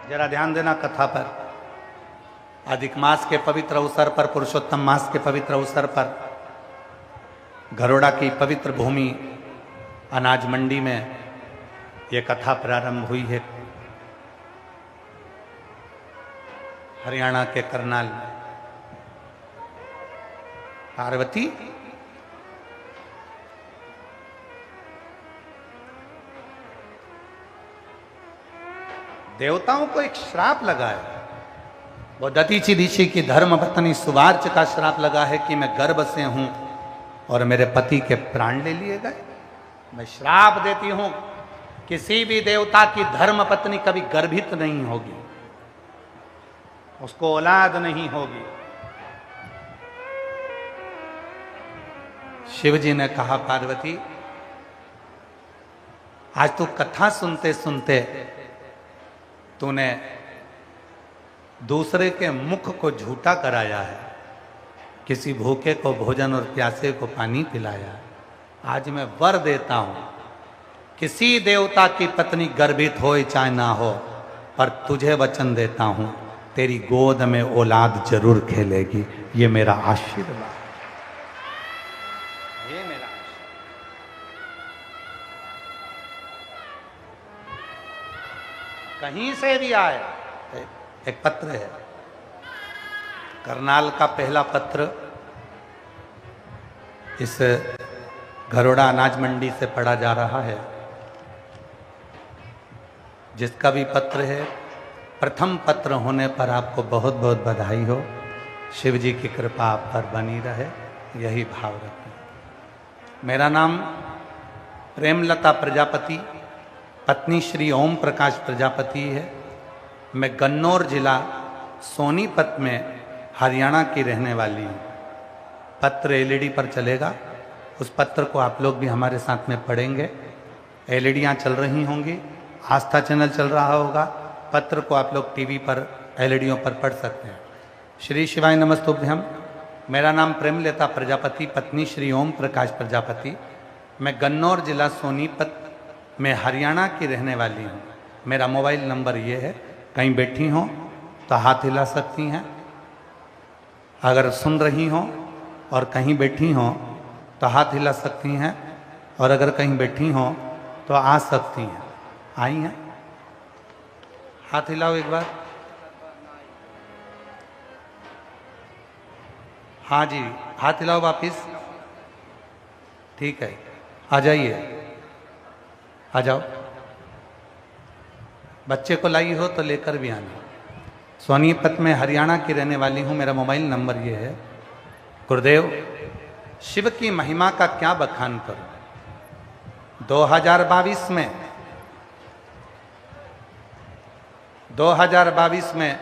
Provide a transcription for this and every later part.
जरा ध्यान देना कथा पर। अधिक मास के पवित्र अवसर पर, पुरुषोत्तम मास के पवित्र अवसर पर घरोड़ा की पवित्र भूमि अनाज मंडी में ये कथा प्रारंभ हुई है। हरियाणा के करनाल में पार्वती देवताओं को एक श्राप लगा है। वो दतीची ऋषि की धर्म पत्नी सुवार्च का श्राप लगा है कि मैं गर्भ से हूं और मेरे पति के प्राण ले लिए गए। मैं श्राप देती हूं, किसी भी देवता की धर्म पत्नी कभी गर्भित नहीं होगी, उसको औलाद नहीं होगी। शिव जी ने कहा, पार्वती आज तू कथा सुनते सुनते तूने दूसरे के मुख को झूठा कराया है, किसी भूखे को भोजन और प्यासे को पानी पिलाया है। आज मैं वर देता हूं, किसी देवता की पत्नी गर्भित हो चाहे ना हो, पर तुझे वचन देता हूं तेरी गोद में औलाद जरूर खेलेगी। ये मेरा आशीर्वाद, ये मेरा कहीं से भी आए। एक पत्र है, करनाल का पहला पत्र इस घरोड़ा अनाज मंडी से पढ़ा जा रहा है। जिसका भी पत्र है, प्रथम पत्र होने पर आपको बहुत बहुत बधाई हो। शिव जी की कृपा आप पर बनी रहे, यही भाव रखें। मेरा नाम प्रेमलता प्रजापति, पत्नी श्री ओम प्रकाश प्रजापति है। मैं गन्नौर जिला सोनीपत में हरियाणा की रहने वाली हूँ। पत्र एलईडी पर चलेगा, उस पत्र को आप लोग भी हमारे साथ में पढ़ेंगे। एलईडियाँ चल रही होंगी, आस्था चैनल चल रहा होगा, पत्र को आप लोग टीवी पर एलईडियों पर पढ़ सकते हैं। श्री शिवाय नमस्तुभ्यम। मेरा नाम प्रेमलता प्रजापति, पत्नी श्री ओम प्रकाश प्रजापति। मैं गन्नौर जिला सोनीपत में हरियाणा की रहने वाली हूँ। मेरा मोबाइल नंबर ये है, कहीं बैठी हों तो हाथ हिला सकती हैं, अगर सुन रही हों और कहीं बैठी हों तो हाथ हिला सकती हैं, और अगर कहीं बैठी हों तो आ सकती हैं। आई हैं? हाथ हिलाओ एक बार। हाँ जी, हाथ हिलाओ वापिस। ठीक है, आ जाइए, आ जाओ। बच्चे को लाई हो तो लेकर भी आना। सोनीपत में हरियाणा की रहने वाली हूँ। मेरा मोबाइल नंबर ये है। गुरुदेव, शिव की महिमा का क्या बखान करूं। 2022 में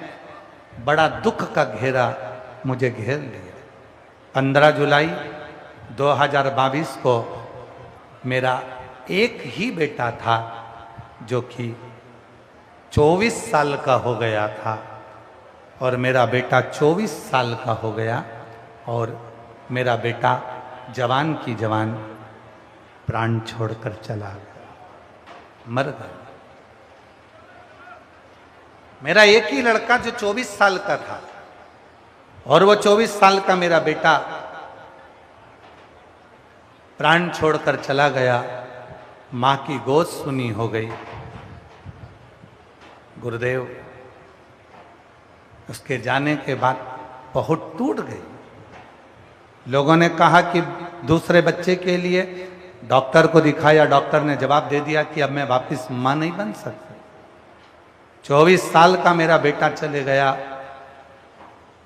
बड़ा दुख का घेरा मुझे घेर लिया। 15 जुलाई 2022 को मेरा एक ही बेटा था जो कि 24 साल का हो गया था, और मेरा बेटा 24 साल का हो गया, और मेरा बेटा जवान की जवान प्राण छोड़कर चला गया, मर गया। मेरा एक ही लड़का जो 24 साल का था, और वो 24 साल का मेरा बेटा प्राण छोड़कर चला गया। मां की गोद सुनी हो गई। गुरुदेव, उसके जाने के बाद बहुत टूट गई। लोगों ने कहा कि दूसरे बच्चे के लिए डॉक्टर को दिखाया, डॉक्टर ने जवाब दे दिया कि अब मैं वापस मां नहीं बन सकती। 24 साल का मेरा बेटा चले गया,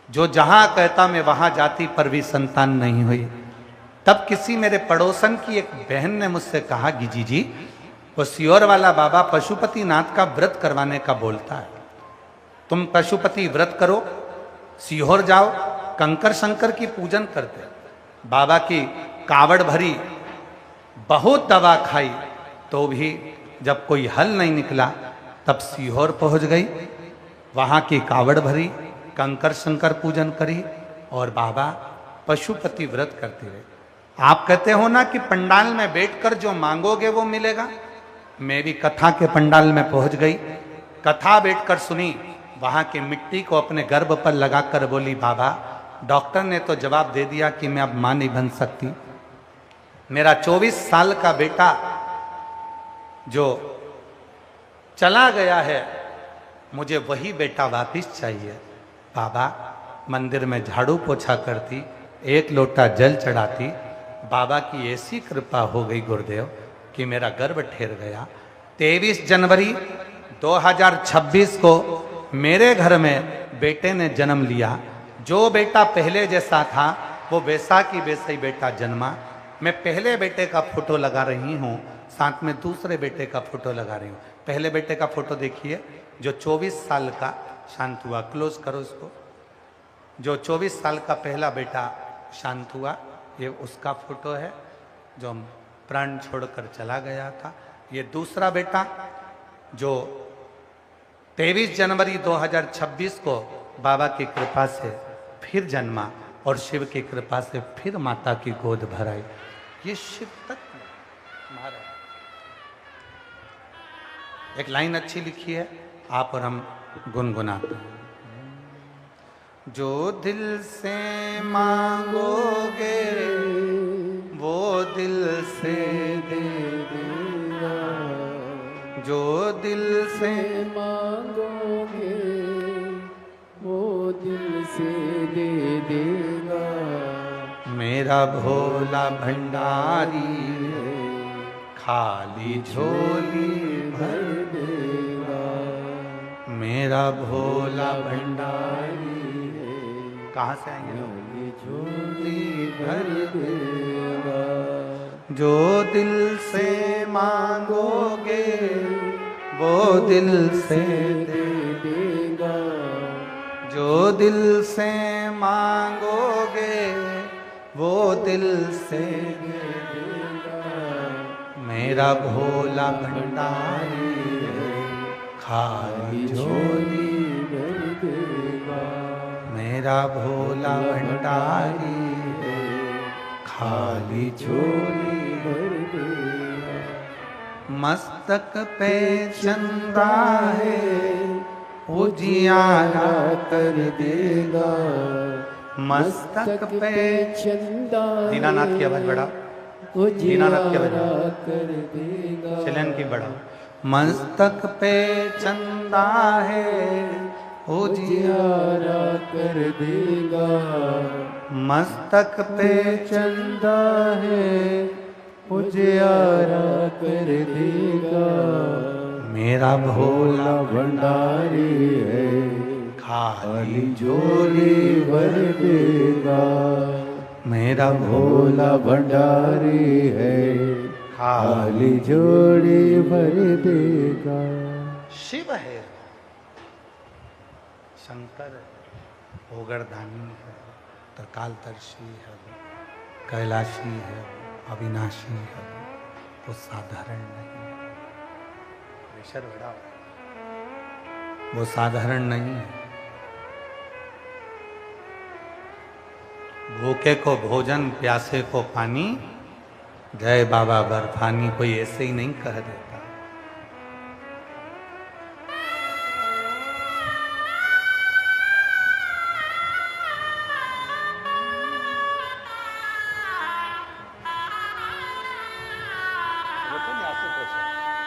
जो जहां कहता मैं वहां जाती, पर भी संतान नहीं हुई। तब किसी मेरे पड़ोसन की एक बहन ने मुझसे कहा कि जी वो सियोर वाला बाबा पशुपति नाथ का व्रत करवाने का बोलता है, तुम पशुपति व्रत करो, सीहोर जाओ, कंकर शंकर की पूजन करते। बाबा की कावड़ भरी, बहुत दवा खाई, तो भी जब कोई हल नहीं निकला, तब सीहोर पहुंच गई। वहां की कावड़ भरी, कंकर शंकर पूजन करी, और बाबा पशुपति व्रत करते रहे। आप कहते हो ना कि पंडाल में बैठकर जो मांगोगे वो मिलेगा। मैं भी कथा के पंडाल में पहुंच गई। कथा बैठकर सुनी, वहां की मिट्टी को अपने गर्भ पर लगाकर बोली, बाबा डॉक्टर ने तो जवाब दे दिया कि मैं अब मां नहीं बन सकती। मेरा 24 साल का बेटा जो चला गया है, मुझे वही बेटा वापिस चाहिए। बाबा मंदिर में झाड़ू पोछा करती, एक लोटा जल चढ़ाती। बाबा की ऐसी कृपा हो गई गुरुदेव कि मेरा गर्भ ठहर गया। 23 जनवरी 2026 को मेरे घर में बेटे ने जन्म लिया। जो बेटा पहले जैसा था वो वैसा की वैसा ही बेटा जन्मा। मैं पहले बेटे का फोटो लगा रही हूँ, साथ में दूसरे बेटे का फोटो लगा रही हूँ। पहले बेटे का फोटो देखिए जो 24 साल का शांत हुआ, क्लोज करो इसको। जो 24 साल का पहला बेटा शांत हुआ, ये उसका फोटो है जो प्राण छोड़कर चला गया था। ये दूसरा बेटा जो 23 जनवरी 2026 को बाबा की कृपा से फिर जन्मा और शिव की कृपा से फिर माता की गोद भराई। ये शिव तत्व महाराज। एक लाइन अच्छी लिखी है, आप और हम गुनगुनाते हैं। जो दिल से मांगोगे वो दिल से दे देगा, जो दिल से मांगोगे वो दिल से दे देगा। मेरा भोला भंडारी खाली झोली भर देगा। मेरा भोला भंडारी कहाँ से आएंगे? झोली भर देगा। जो दिल से मांगोगे वो दिल से दे देगा। जो दिल से मांगोगे वो दिल से दे देगा। मेरा भोला भंडारी खाली झोली भर देगा। मेरा भोला भंडारी खाली झोली भर देगा। मस्तक पे चंदा है उजियारा कर देगा। मस्तक पे चंदा दीनानाथ की आवाज बढ़ा, दीनानाथ की आवाज कर देगा। चलन की बढ़ा। मस्तक पे चंदा है उजियारा कर देगा। मस्तक पे चंदा है उजियारा कर देगा। मेरा भोला भंडारी है खाली झोली भर देगा। मेरा भोला भंडारी है खाली झोली भर देगा। शिव है, शंकर ओगरदानी है, त्रिकालदर्शी है, कैलाशी है, अविनाशी है। वो साधारण नहीं है। प्रेशर बढ़ा, वो साधारण नहीं है। भूखे को भोजन, प्यासे को पानी, जय बाबा बर्फानी, कोई ऐसे ही नहीं कह देता।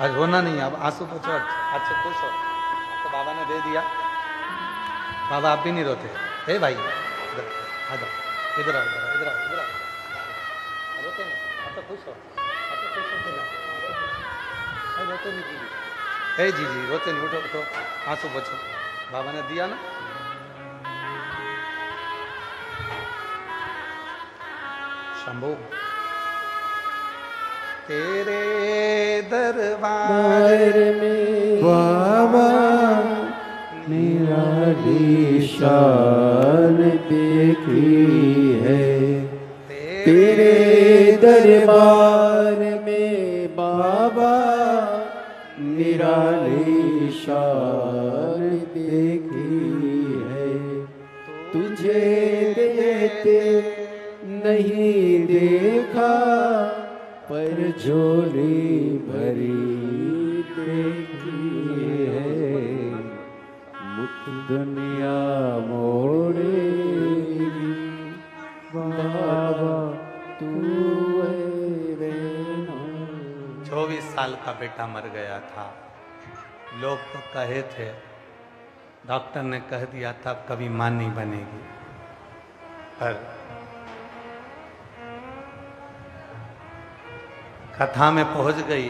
आज रोना नहीं, अब आंसू पोछो, अच्छे खुश हो। तो बाबा ने दे दिया। बाबा आप भी नहीं रोते? हे भाई इधर आ जाओ, इधर आओ, इधर आओ, इधर आओ। रोते नहीं, आप तो खुश हो, आप तो खुश होते ना। रोते नहीं जी, हे जी जी रोते नहीं, उठो उठो, आंसू पोछो। बाबा ने दिया ना। शंभू तेरे दरबार में बाबा निराली शान देखी है। तेरे दरबार में बाबा निराली शान देखी है। तुझे देते नहीं देखा पर झोली भरी देखी है। दुनिया मोड़ेगी बाबा तू रहना। 24 साल का बेटा मर गया था। लोग तो कहे थे, डॉक्टर ने कह दिया था अब कभी मां नहीं बनेगी, पर कथा में पहुंच गई,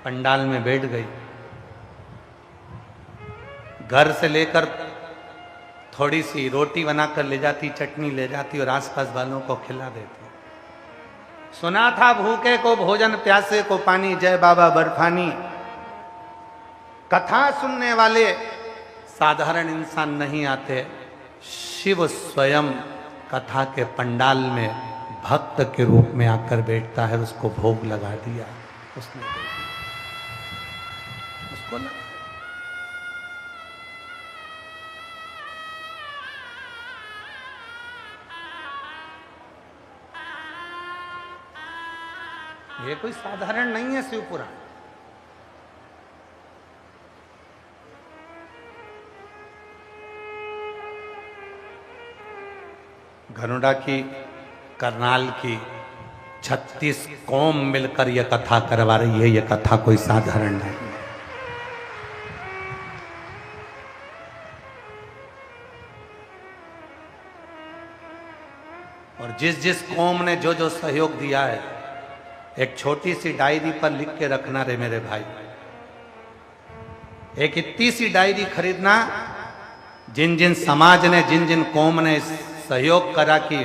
पंडाल में बैठ गई, घर से लेकर थोड़ी सी रोटी बनाकर ले जाती, चटनी ले जाती और आसपास वालों को खिला देती। सुना था भूखे को भोजन, प्यासे को पानी, जय बाबा बर्फानी। कथा सुनने वाले साधारण इंसान नहीं आते, शिव स्वयं कथा के पंडाल में भक्त के रूप में आकर बैठता है। उसको भोग लगा दिया, उसने दे दिया, उसको लगा। ये कोई साधारण नहीं है शिव पुराण। गरुड़ा की, करनाल की 36 कौम मिलकर यह कथा करवा रही है। यह कथा कोई साधारण नहीं है। और जिस जिस कौम ने जो जो सहयोग दिया है, एक छोटी सी डायरी पर लिख के रखना रे मेरे भाई। एक इतनी सी डायरी खरीदना, जिन जिन समाज ने, जिन जिन कौम ने सहयोग करा कि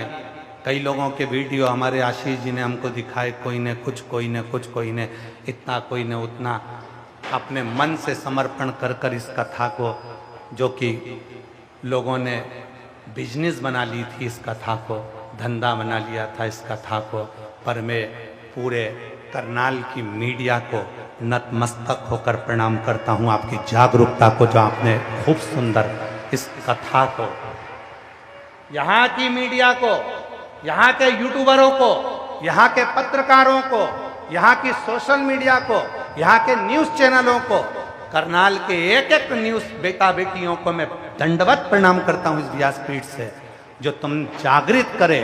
कई लोगों के वीडियो हमारे आशीष जी ने हमको दिखाए, कोई ने कुछ, कोई ने कुछ, कोई ने इतना, कोई ने उतना, अपने मन से समर्पण कर कर इस कथा को, जो कि लोगों ने बिजनेस बना ली थी, इस कथा को धंधा बना लिया था इस कथा को। पर मैं पूरे करनाल की मीडिया को नतमस्तक होकर प्रणाम करता हूँ, आपकी जागरूकता को, जो आपने खूब सुंदर इस कथा को, यहाँ की मीडिया को, यहाँ के यूट्यूबरों को, यहाँ के पत्रकारों को, यहाँ की सोशल मीडिया को, यहाँ के न्यूज़ चैनलों को, करनाल के एक एक न्यूज़ बेटा बेटियों को मैं दंडवत प्रणाम करता हूँ इस व्यासपीठ से, जो तुम जागृत करे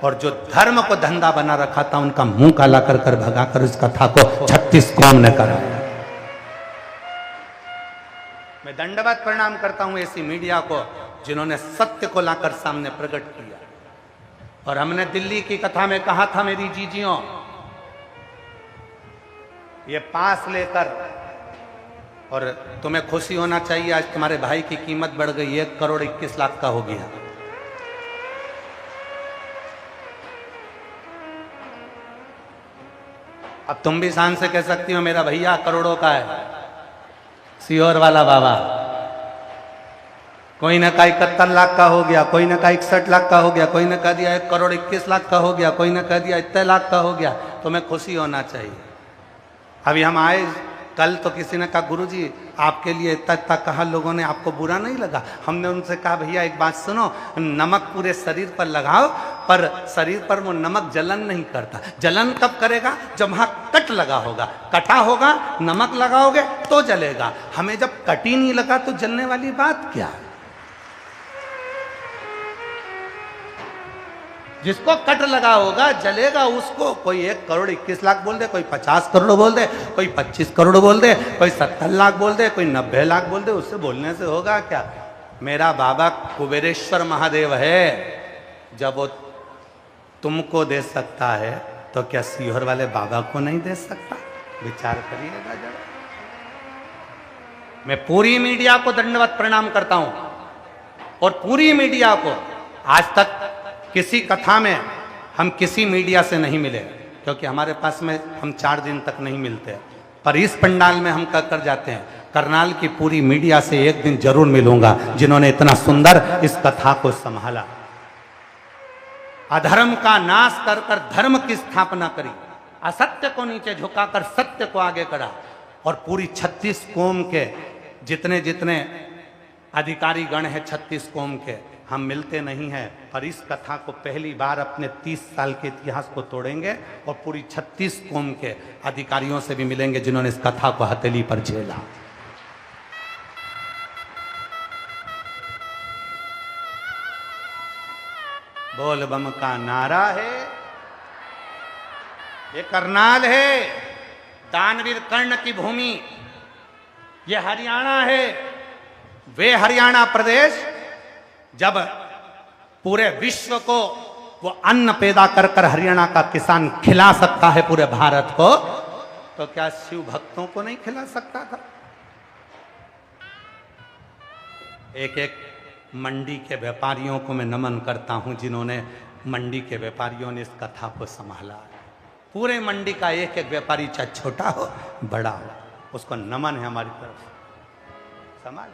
और जो धर्म को धंधा बना रखा था उनका मुंह काला कर कर भगा कर इस कथा को 36 कौम ने कराया। मैं दंडवत प्रणाम करता हूं ऐसी मीडिया को जिन्होंने सत्य को लाकर सामने प्रकट किया। और हमने दिल्ली की कथा में कहा था, मेरी जीजियों, ये पास लेकर, और तुम्हें खुशी होना चाहिए, आज तुम्हारे भाई की कीमत बढ़ गई, 1 करोड़ 21 लाख का हो गया। अब तुम भी शान से कह सकती हो मेरा भैया करोड़ों का है, सीहोर वाला बाबा। कोई ने कहा 71 लाख का हो गया, कोई ने कहा 61 लाख का हो गया, कोई ने कह दिया 1 करोड़ 21 लाख का हो गया, कोई ने कह दिया इतने लाख का हो गया। तुम्हें खुशी होना चाहिए। अभी हम आए कल तो किसी ने कहा गुरुजी आपके लिए इतना इतना कहा, लोगों ने, आपको बुरा नहीं लगा? हमने उनसे कहा भैया एक बात सुनो, नमक पूरे शरीर पर लगाओ, पर शरीर पर वो नमक जलन नहीं करता। जलन कब करेगा? जब वहां कट लगा होगा, कटा होगा, नमक लगाओगे तो जलेगा। हमें जब कट ही नहीं लगा तो जलने वाली बात क्या है? जिसको कट लगा होगा जलेगा, उसको कोई 1 करोड़ 21 लाख बोल दे, कोई 50 करोड़ बोल दे, कोई 25 करोड़ बोल दे, कोई 70 लाख बोल दे, कोई 90 लाख बोल दे, उससे बोलने से होगा क्या? मेरा बाबा कुबेरेश्वर महादेव है। जब वो तुमको दे सकता है तो क्या सीहोर वाले बाबा को नहीं दे सकता? विचार करिएगा जरा। मैं पूरी मीडिया को दंडवत प्रणाम करता हूं, और पूरी मीडिया को, आज तक किसी कथा में हम किसी मीडिया से नहीं मिले, क्योंकि हमारे पास में हम 4 दिन तक नहीं मिलते, पर इस पंडाल में हम कर जाते हैं। करनाल की पूरी मीडिया से एक दिन जरूर मिलूंगा, जिन्होंने इतना सुंदर इस कथा को संभाला, अधर्म का नाश कर कर धर्म की स्थापना करी, असत्य को नीचे झुकाकर सत्य को आगे करा, और पूरी 36 कौम के जितने जितने अधिकारी गण हैं 36 कौम के, हम मिलते नहीं हैं, पर इस कथा को पहली बार अपने 30 साल के इतिहास को तोड़ेंगे और पूरी 36 कौम के अधिकारियों से भी मिलेंगे जिन्होंने इस कथा को हथेली पर झेला। बोल बम का नारा है। ये करनाल है, दानवीर कर्ण की भूमि। ये हरियाणा है, वे हरियाणा प्रदेश जब पूरे विश्व को वो अन्न पैदा कर कर हरियाणा का किसान खिला सकता है पूरे भारत को, तो क्या शिव भक्तों को नहीं खिला सकता था? एक एक मंडी के व्यापारियों को मैं नमन करता हूं, जिन्होंने मंडी के व्यापारियों ने इस कथा को संभाला। पूरे मंडी का एक एक व्यापारी, चाहे छोटा हो बड़ा हो, उसको नमन है हमारी तरफ से। संभाल।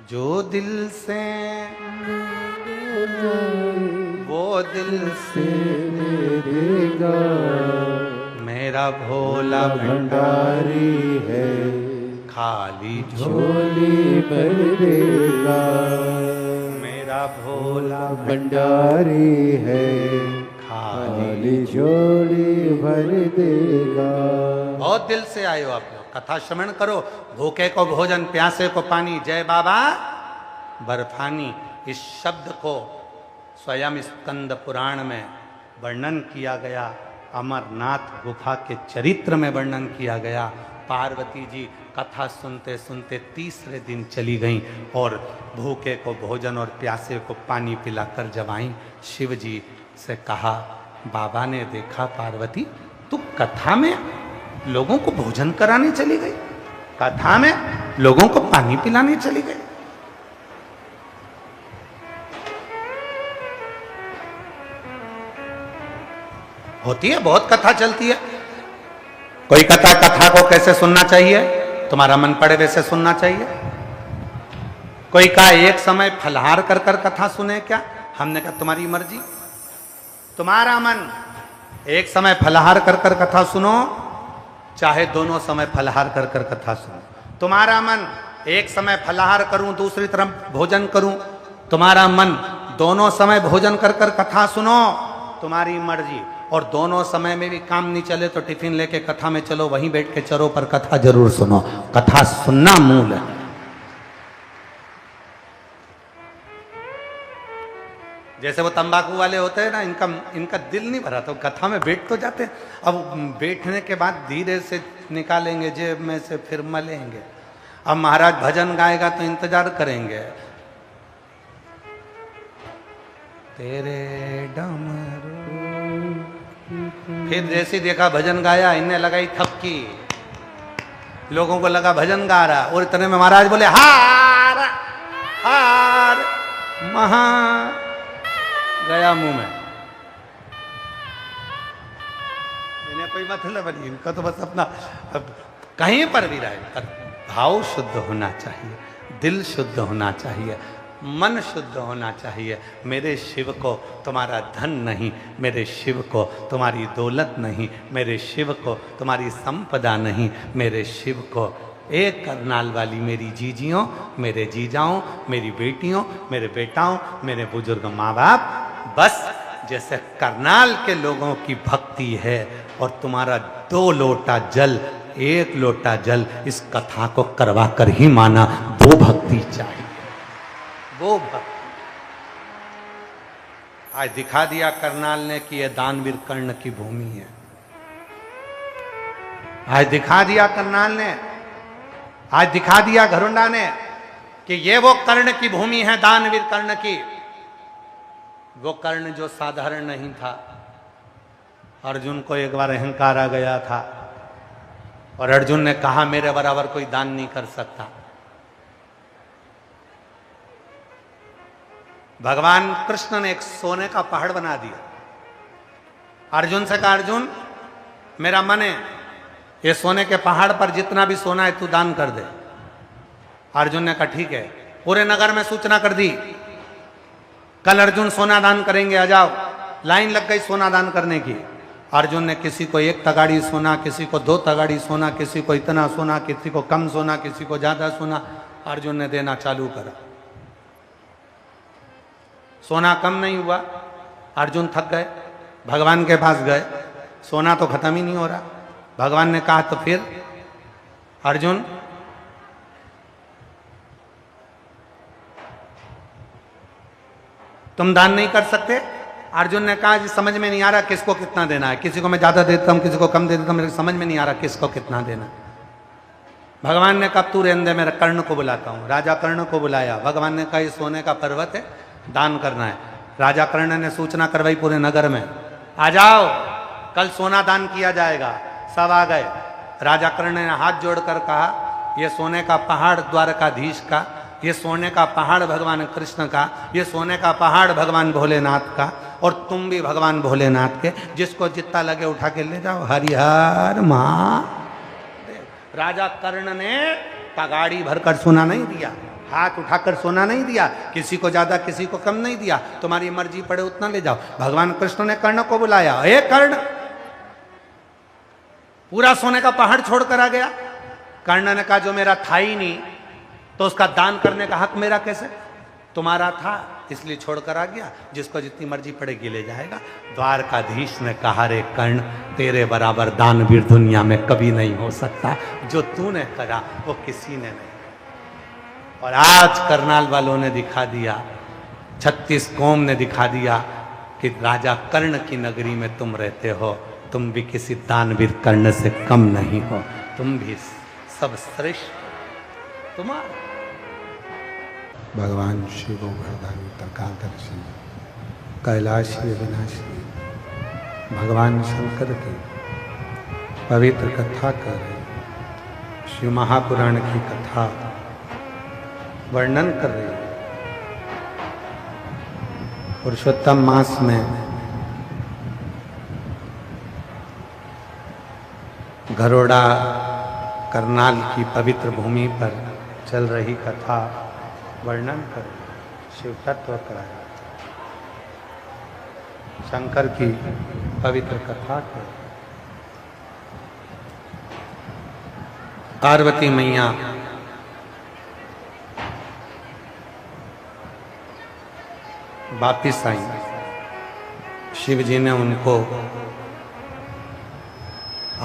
जो दिल से वो दिल से देगा, मेरा भोला भंडारी है, खाली झोली भर देगा। मेरा भोला भंडारी है, खाली खाली झोली भर देगा। बहुत दिल से आए हो आप लोग, कथा श्रवण करो। भूखे को भोजन, प्यासे को पानी, जय बाबा बर्फानी। इस शब्द को स्वयं स्कंद पुराण में वर्णन किया गया, अमरनाथ गुफा के चरित्र में वर्णन किया गया। पार्वती जी कथा सुनते सुनते तीसरे दिन चली गईं और भूखे को भोजन और प्यासे को पानी पिलाकर जब आईं, शिव जी से कहा, बाबा ने देखा पार्वती तू कथा में लोगों को भोजन कराने चली गई, कथा में लोगों को पानी पिलाने चली गई। होती है, बहुत कथा चलती है। कोई कथा को कैसे सुनना चाहिए, तुम्हारा मन पड़े वैसे सुनना चाहिए। कोई कहा एक समय फलहार कर कर कथा सुने क्या, हमने कहा तुम्हारी मर्जी, तुम्हारा मन। एक समय फलहार कर कर कथा सुनो, चाहे दोनों समय फलहार कर कर कथा सुनो, तुम्हारा मन। एक समय फलहार करूं, दूसरी तरफ भोजन करूं, तुम्हारा मन। दोनों समय भोजन कर कर कथा सुनो, तुम्हारी मर्जी। और दोनों समय में भी काम नहीं चले तो टिफिन लेके कथा में चलो, वहीं बैठ के चरो, पर कथा जरूर सुनो। कथा सुनना मूल है। जैसे वो तंबाकू वाले होते हैं ना, इनका दिल नहीं भरा तो कथा में बैठ तो जाते हैं। अब बैठने के बाद धीरे से निकालेंगे जेब में से, फिर मलेंगे। अब महाराज भजन गाएगा तो इंतजार करेंगे, तेरे डमरू। फिर जैसे देखा भजन गाया, इन्हें लगाई थपकी, लोगों को लगा भजन गा रहा, और इतने में महाराज बोले हार हार, महा गया मुंह में। इन्हें कोई मतलब नहीं, इनका तो बस अपना कहीं पर भी रहे, भाव शुद्ध होना चाहिए, दिल शुद्ध होना चाहिए, मन शुद्ध होना चाहिए। मेरे शिव को तुम्हारा धन नहीं, मेरे शिव को तुम्हारी दौलत नहीं, मेरे शिव को तुम्हारी संपदा नहीं, मेरे शिव को एक करनाल वाली मेरी जीजियों, मेरे जीजाओं, मेरी बेटियों, मेरे बेटाओं, मेरे बुजुर्ग माँ बाप, बस जैसे करनाल के लोगों की भक्ति है। और तुम्हारा 2 लोटा जल, 1 लोटा जल इस कथा को करवा कर ही माना, वो भक्ति चाहिए, वो भक्ति। आज दिखा दिया करनाल ने कि यह दानवीर कर्ण की भूमि है। आज दिखा दिया करनाल ने, आज दिखा दिया घरुंडा ने कि ये वो कर्ण की भूमि है, दानवीर कर्ण की। वो कर्ण जो साधारण नहीं था। अर्जुन को एक बार अहंकार आ गया था और अर्जुन ने कहा मेरे बराबर कोई दान नहीं कर सकता। भगवान कृष्ण ने एक सोने का पहाड़ बना दिया। अर्जुन से कहा, अर्जुन मेरा मन है ये सोने के पहाड़ पर जितना भी सोना है तू दान कर दे। अर्जुन ने कहा ठीक है। पूरे नगर में सूचना कर दी, कल अर्जुन सोना दान करेंगे, आ जाओ। लाइन लग गई सोना दान करने की। अर्जुन ने किसी को 1 तगाड़ी सोना, किसी को 2 तगाड़ी सोना, किसी को इतना सोना, किसी को कम सोना, किसी को ज्यादा सोना, अर्जुन ने देना चालू करा। सोना कम नहीं हुआ, अर्जुन थक गए, भगवान के पास गए, सोना तो खत्म ही नहीं हो रहा। भगवान ने कहा तो फिर अर्जुन तुम दान नहीं कर सकते? अर्जुन ने कहा जी समझ में नहीं आ रहा किसको कितना देना है, किसी को मैं ज्यादा देता हूं, किसी को कम दे देता हूं, मेरे समझ में नहीं आ रहा किसको कितना देना। भगवान ने कहा तू रहने दे, मेरा कर्ण को बुलाता हूं। राजा कर्ण को बुलाया। भगवान ने कहा ये सोने का पर्वत है, दान करना है। राजा कर्ण ने सूचना करवाई पूरे नगर में, आ जाओ कल सोना दान किया जाएगा। सब आ गए। राजा कर्ण ने हाथ जोड़कर कहा ये सोने का पहाड़ द्वारकाधीश का, ये सोने का पहाड़ भगवान कृष्ण का, ये सोने का पहाड़ भगवान भोलेनाथ का, और तुम भी भगवान भोलेनाथ के, जिसको जितना लगे उठा के ले जाओ। हरिहर माँ। राजा कर्ण ने तगाड़ी भरकर सोना नहीं दिया, हाथ उठाकर सोना नहीं दिया, किसी को ज्यादा किसी को कम नहीं दिया, तुम्हारी मर्जी पड़े उतना ले जाओ। भगवान कृष्ण ने कर्ण को बुलाया, हे कर्ण, पूरा सोने का पहाड़ छोड़कर आ गया। कर्ण ने कहा जो मेरा था ही नहीं तो उसका दान करने का हक मेरा कैसे? तुम्हारा था इसलिए छोड़कर आ गया, जिसको जितनी मर्जी पड़ेगी ले जाएगा। द्वारकाधीश ने कहा रे कर्ण, तेरे बराबर दानवीर दुनिया में कभी नहीं हो सकता, जो तूने करा वो किसी ने नहीं। और आज करनाल वालों ने दिखा दिया, 36 कौम ने दिखा दिया कि राजा कर्ण की नगरी में तुम रहते हो, तुम भी किसी दानवीर कर्ण से कम नहीं हो, तुम भी सब श्रेष्ठ तुम्हारा। भगवान शिव गोवर्धन त्रिकालदर्शी कैलाशी अविनाशी भगवान शंकर की पवित्र कथा कर रहे, शिव महापुराण की कथा वर्णन कर रही है। पुरुषोत्तम मास में घरोड़ा करनाल की पवित्र भूमि पर चल रही कथा वर्णन कर शिव तत्व कराया, शंकर की पवित्र कथा कर। पार्वती मैया वापिस आई, शिव जी ने उनको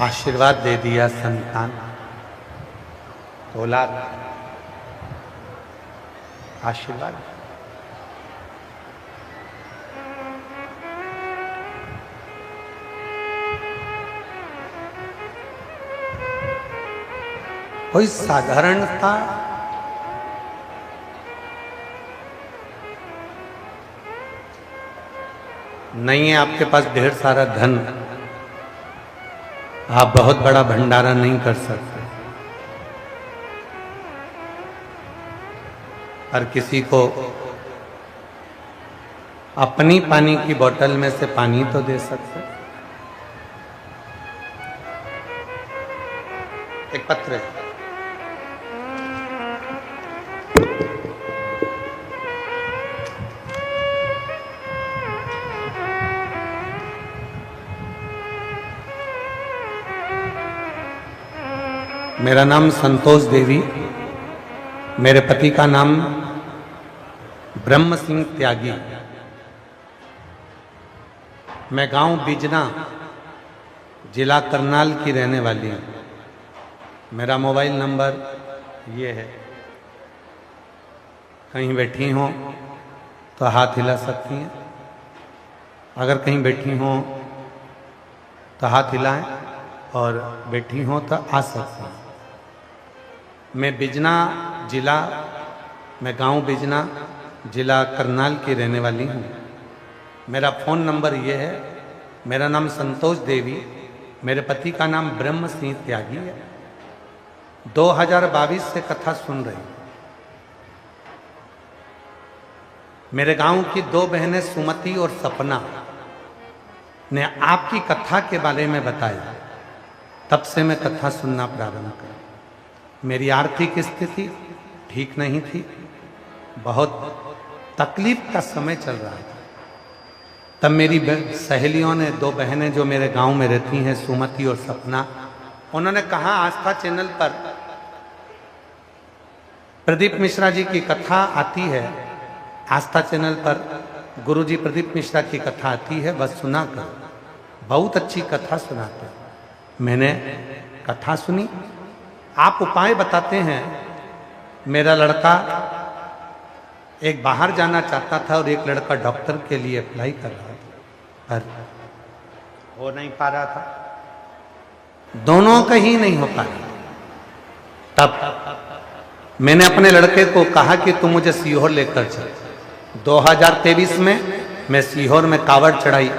आशीर्वाद दे दिया, संतान औलाद आशीर्वाद। कोई साधारणता नहीं है, आपके पास ढेर सारा धन, आप बहुत बड़ा भंडारा नहीं कर सकते, हर किसी को अपनी पानी की बोतल में से पानी तो दे सकते। एक पत्र है, मेरा नाम संतोष देवी, मेरे पति का नाम ब्रह्म सिंह त्यागी, मैं गांव बिजना जिला करनाल की रहने वाली हूँ। मेरा मोबाइल नंबर ये है, कहीं बैठी हो तो हाथ हिला सकती हैं, अगर कहीं बैठी हो तो हाथ हिलाएं और बैठी हो तो आ सकती हैं। मैं बिजना जिला, मैं गांव बिजना जिला करनाल की रहने वाली हूँ। मेरा फ़ोन नंबर ये है, मेरा नाम संतोष देवी, मेरे पति का नाम ब्रह्म सिंह त्यागी है। 2022 से कथा सुन रही। मेरे गांव की 2 बहनें सुमति और सपना ने आपकी कथा के बारे में बताया, तब से मैं कथा सुनना प्रारंभ कर। मेरी आर्थिक स्थिति ठीक नहीं थी, बहुत तकलीफ का समय चल रहा था। तब मेरी सहेलियों ने, 2 बहनें जो मेरे गांव में रहती हैं, सुमति और सपना, उन्होंने कहा आस्था चैनल पर प्रदीप मिश्रा जी की कथा आती है, आस्था चैनल पर गुरुजी प्रदीप मिश्रा की कथा आती है, बस सुना कर, बहुत अच्छी कथा सुनाते। मैंने कथा सुनी, आप उपाय बताते हैं। मेरा लड़का एक बाहर जाना चाहता था और एक लड़का डॉक्टर के लिए अप्लाई कर रहा था, पर हो नहीं पा रहा था, दोनों का ही नहीं हो पा रहा। तब मैंने अपने लड़के को कहा कि तू मुझे सीहोर लेकर चल। 2023 में मैं सीहोर में कावड़ चढ़ाई,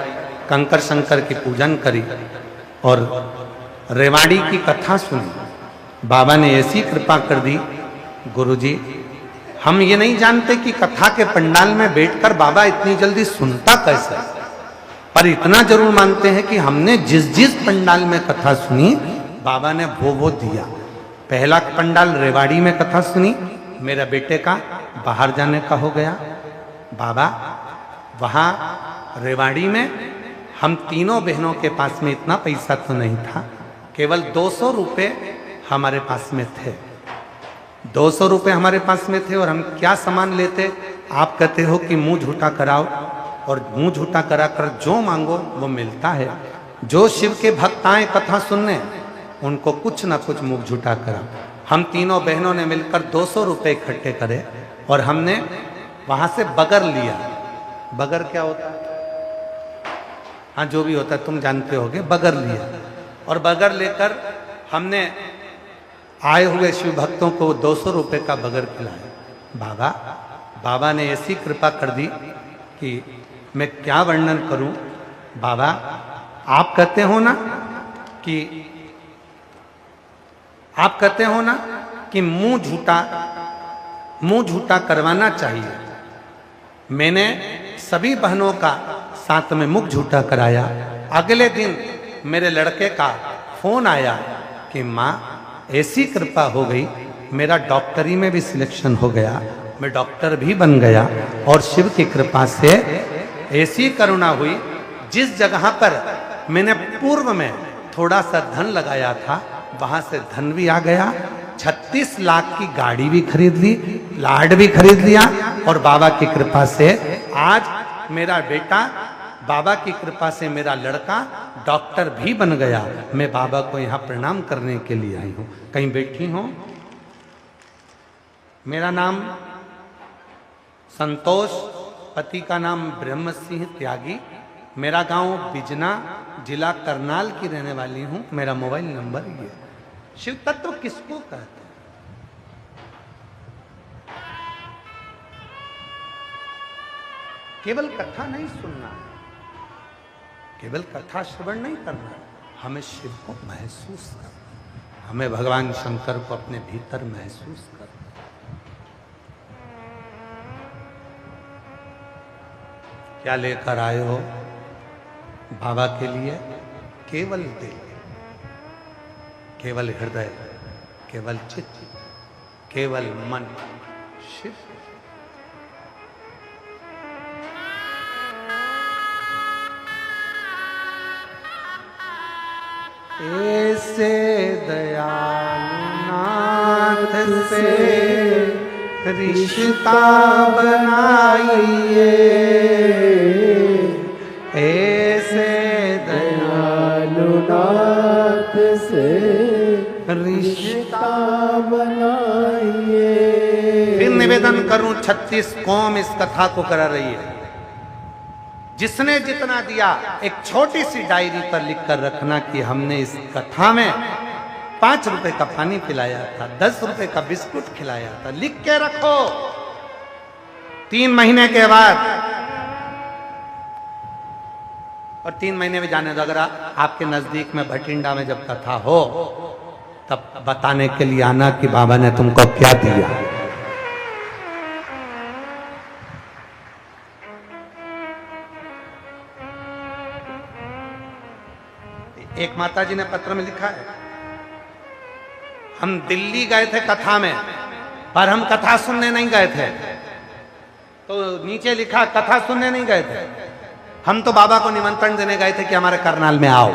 कंकर शंकर की पूजन करी और रेवाड़ी की कथा सुनी। बाबा ने ऐसी कृपा कर दी, गुरुजी हम ये नहीं जानते कि कथा के पंडाल में बैठकर बाबा इतनी जल्दी सुनता कैसे, पर इतना जरूर मानते हैं कि हमने जिस जिस पंडाल में कथा सुनी बाबा ने वो दिया। पहला पंडाल रेवाड़ी में कथा सुनी, मेरे बेटे का बाहर जाने का हो गया। बाबा वहाँ रेवाड़ी में हम तीनों बहनों के पास में इतना पैसा तो नहीं था, केवल 200 रुपये हमारे पास में थे। 200 रुपये हमारे पास में थे और हम क्या सामान लेते, आप कहते हो कि मुंह झूठा कराओ, और मुंह झूठा करा कर जो मांगो वो मिलता है। जो शिव के भक्त आए कथा सुनने उनको कुछ ना कुछ मुंह झूठा करा। हम तीनों बहनों ने मिलकर 200 रुपये इकट्ठे करे और हमने वहां से बगर लिया। बगर क्या होता है? हाँ जो भी होता है तुम जानते होगे। बगर लिया और बगर लेकर हमने आए हुए शिव भक्तों को 200 रुपये का बगर खिलाया। बाबा ने ऐसी कृपा कर दी कि मैं क्या वर्णन करूं। बाबा आप कहते हो ना कि मुंह झूठा करवाना चाहिए। मैंने सभी बहनों का साथ में मुख झूठा कराया। अगले दिन मेरे लड़के का फोन आया कि माँ ऐसी कृपा हो गई, मेरा डॉक्टरी में भी सिलेक्शन हो गया, मैं डॉक्टर भी बन गया। और शिव की कृपा से ऐसी करुणा हुई, जिस जगह पर मैंने पूर्व में थोड़ा सा धन लगाया था वहां से धन भी आ गया। 36 लाख की गाड़ी भी खरीद ली, लाड भी खरीद लिया। और बाबा की कृपा से आज मेरा बेटा, बाबा की कृपा से मेरा लड़का डॉक्टर भी बन गया। मैं बाबा को यहाँ प्रणाम करने के लिए आई हूँ। कहीं बैठी हूँ। मेरा नाम संतोष, पति का नाम ब्रह्म सिंह त्यागी। मेरा गांव बिजना, जिला करनाल की रहने वाली हूँ। मेरा मोबाइल नंबर ये। शिव तत्व किसको कहते हैं? केवल कथा नहीं सुनना है, केवल कथा श्रवण नहीं करना है, हमें शिव को महसूस करना, हमें भगवान शंकर को अपने भीतर महसूस करना। क्या लेकर आए हो बाबा के लिए? केवल दिल, केवल हृदय, केवल चित्त, केवल मन। शिव ऐसे दयालु नाथ से रिश्ता बनाइए, ऐसे दयालु नाथ से रिश्ता बनाइए। फिर निवेदन करूं, 36 कौम इस कथा को करा रही है। जिसने जितना दिया एक छोटी सी डायरी पर लिख कर रखना कि हमने इस कथा में 5 रुपए का पानी पिलाया था, 10 रुपए का बिस्कुट खिलाया था। लिख के रखो। 3 महीने के बाद, और 3 महीने में जाने दो, अगर आपके नजदीक में भटिंडा में जब कथा हो तब बताने के लिए आना कि बाबा ने तुमको क्या दिया। एक माताजी ने पत्र में लिखा है, हम दिल्ली गए थे कथा में, पर हम कथा सुनने नहीं गए थे। तो नीचे लिखा कथा सुनने नहीं गए थे, हम तो बाबा को निमंत्रण देने गए थे कि हमारे करनाल में आओ।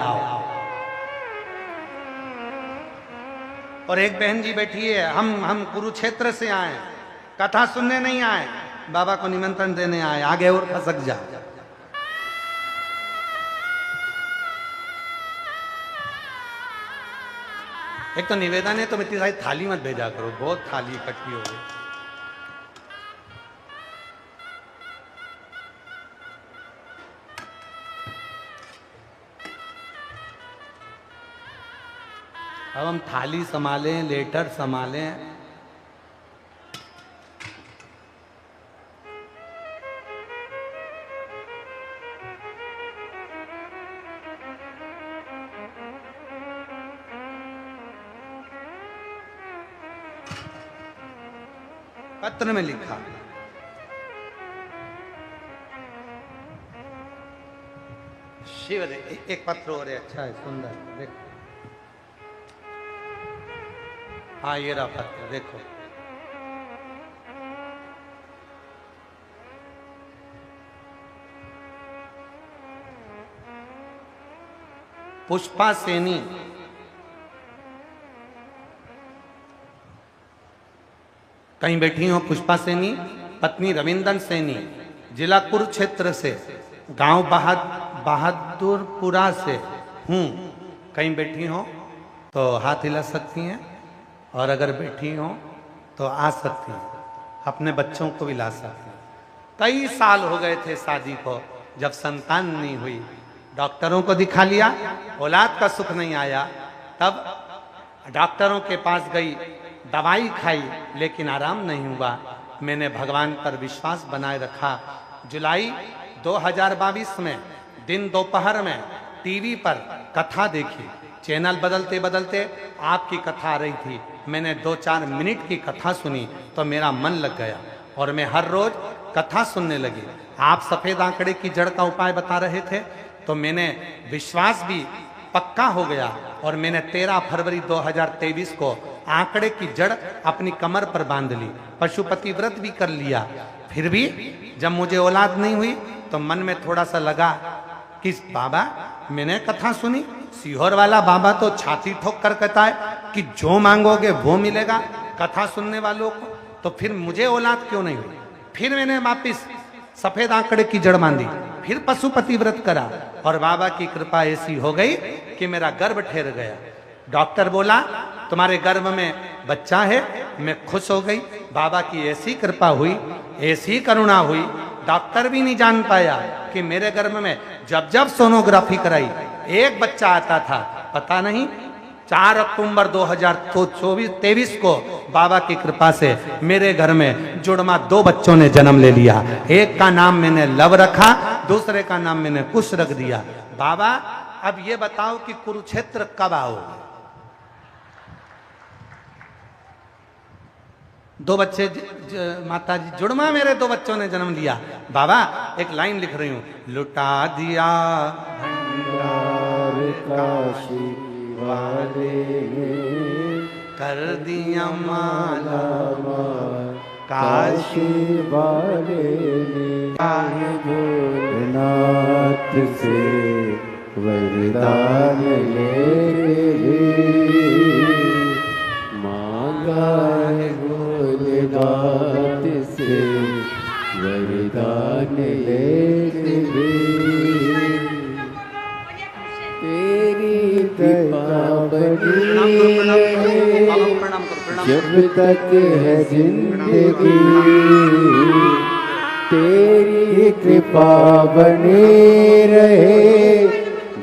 और एक बहन जी बैठी है, हम कुरुक्षेत्र से आए, कथा सुनने नहीं आए, बाबा को निमंत्रण देने आए। आगे और खसक जा। एक तो निवेदन है, तो इतनी सारी थाली मत भेजा करो, बहुत थाली इकट्ठी हो गई। अब हम थाली संभालें, लेटर संभालें। पत्र में लिखा, शिव एक पत्र और है, अच्छा है, सुंदर, देखो। हाँ ये रहा पत्र, देखो। पुष्पा सेनी, कहीं बैठी हो पुष्पा सेनी, पत्नी रविंदर सेनी, जिला कुरुक्षेत्र से, गांव बहादुरपुरा से हूँ। कहीं बैठी हो तो हाथ हिला सकती हैं, और अगर बैठी हो तो आ सकती हैं, अपने बच्चों को भी ला सकती हैं। कई साल हो गए थे शादी को, जब संतान नहीं हुई, डॉक्टरों को दिखा लिया, औलाद का सुख नहीं आया, तब डॉक्टरों के पास गई, दवाई खाई, लेकिन आराम नहीं हुआ। मैंने भगवान पर विश्वास बनाए रखा। जुलाई 2022 में दिन दोपहर में टीवी पर कथा देखी, चैनल बदलते बदलते आपकी कथा आ रही थी। मैंने 2-4 मिनट की कथा सुनी तो मेरा मन लग गया, और मैं हर रोज कथा सुनने लगी। आप सफेद आंकड़े की जड़ का उपाय बता रहे थे, तो मैंने विश्वास भी पक्का हो गया, और मैंने 13 फरवरी 2023 को आंकड़े की जड़ अपनी कमर पर बांध ली, पशुपति व्रत भी कर लिया। फिर भी जब मुझे औलाद नहीं हुई तो मन में थोड़ा सा लगा कि बाबा, मैंने कथा सुनी, सीहोर वाला बाबा तो छाती ठोक कर कहता है कि जो मांगोगे वो मिलेगा कथा सुनने वालों को, तो फिर मुझे औलाद क्यों नहीं हुई? फिर मैंने वापिस सफेद आंकड़े की जड़ बांधी, फिर पशुपति व्रत करा, और बाबा की कृपा ऐसी हो गई कि मेरा गर्भ ठहर गया। डॉक्टर बोला तुम्हारे गर्भ में बच्चा है। मैं खुश हो गई, बाबा की ऐसी कृपा हुई, ऐसी करुणा हुई, डॉक्टर भी नहीं जान पाया कि मेरे गर्भ में जब जब सोनोग्राफी कराई एक बच्चा आता था। पता नहीं 4 अक्टूबर 2023 को बाबा की कृपा से मेरे घर में जुड़मा 2 बच्चों ने जन्म ले लिया। एक का नाम मैंने लव रखा, दूसरे का नाम मैंने कुश रख दिया। बाबा अब ये बताओ कि कुरुक्षेत्र कब आओगे? 2 बच्चे माता जी जुड़मा मेरे 2 बच्चों ने जन्म लिया। बाबा एक लाइन लिख रही हूँ, लुटा दिया भंडार काशी वाले कर दिया माला काशी वाले भोलेनाथ से वरदान ले मांगा है भोलेनाथ से वरदान ले तेरी कृपा बनी जब तक है जिंदगी, तेरी कृपा बनी रहे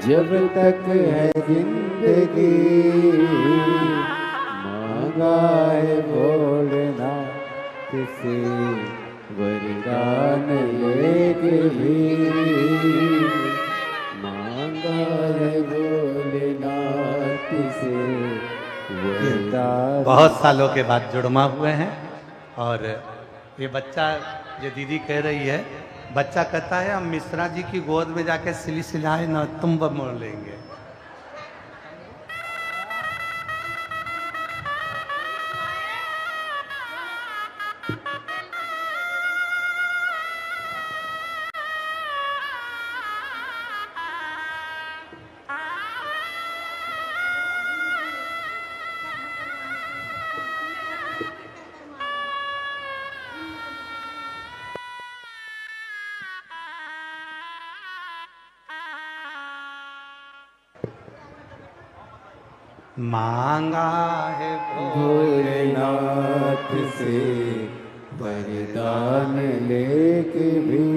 जब तक है जिंदगी। मांगा है भोलेनाथ से वरदान लेके भी, मांगा है भोलेनाथ से वरदान। बहुत सालों के बाद जुड़मा हुए हैं, और ये बच्चा, ये दीदी कह रही है, बच्चा कहता है हम मिश्रा जी की गोद में जाके सिलसिलाए न तुम मोड़ लेंगे। मांगा है भोलेनाथ से वरदान लेके भी,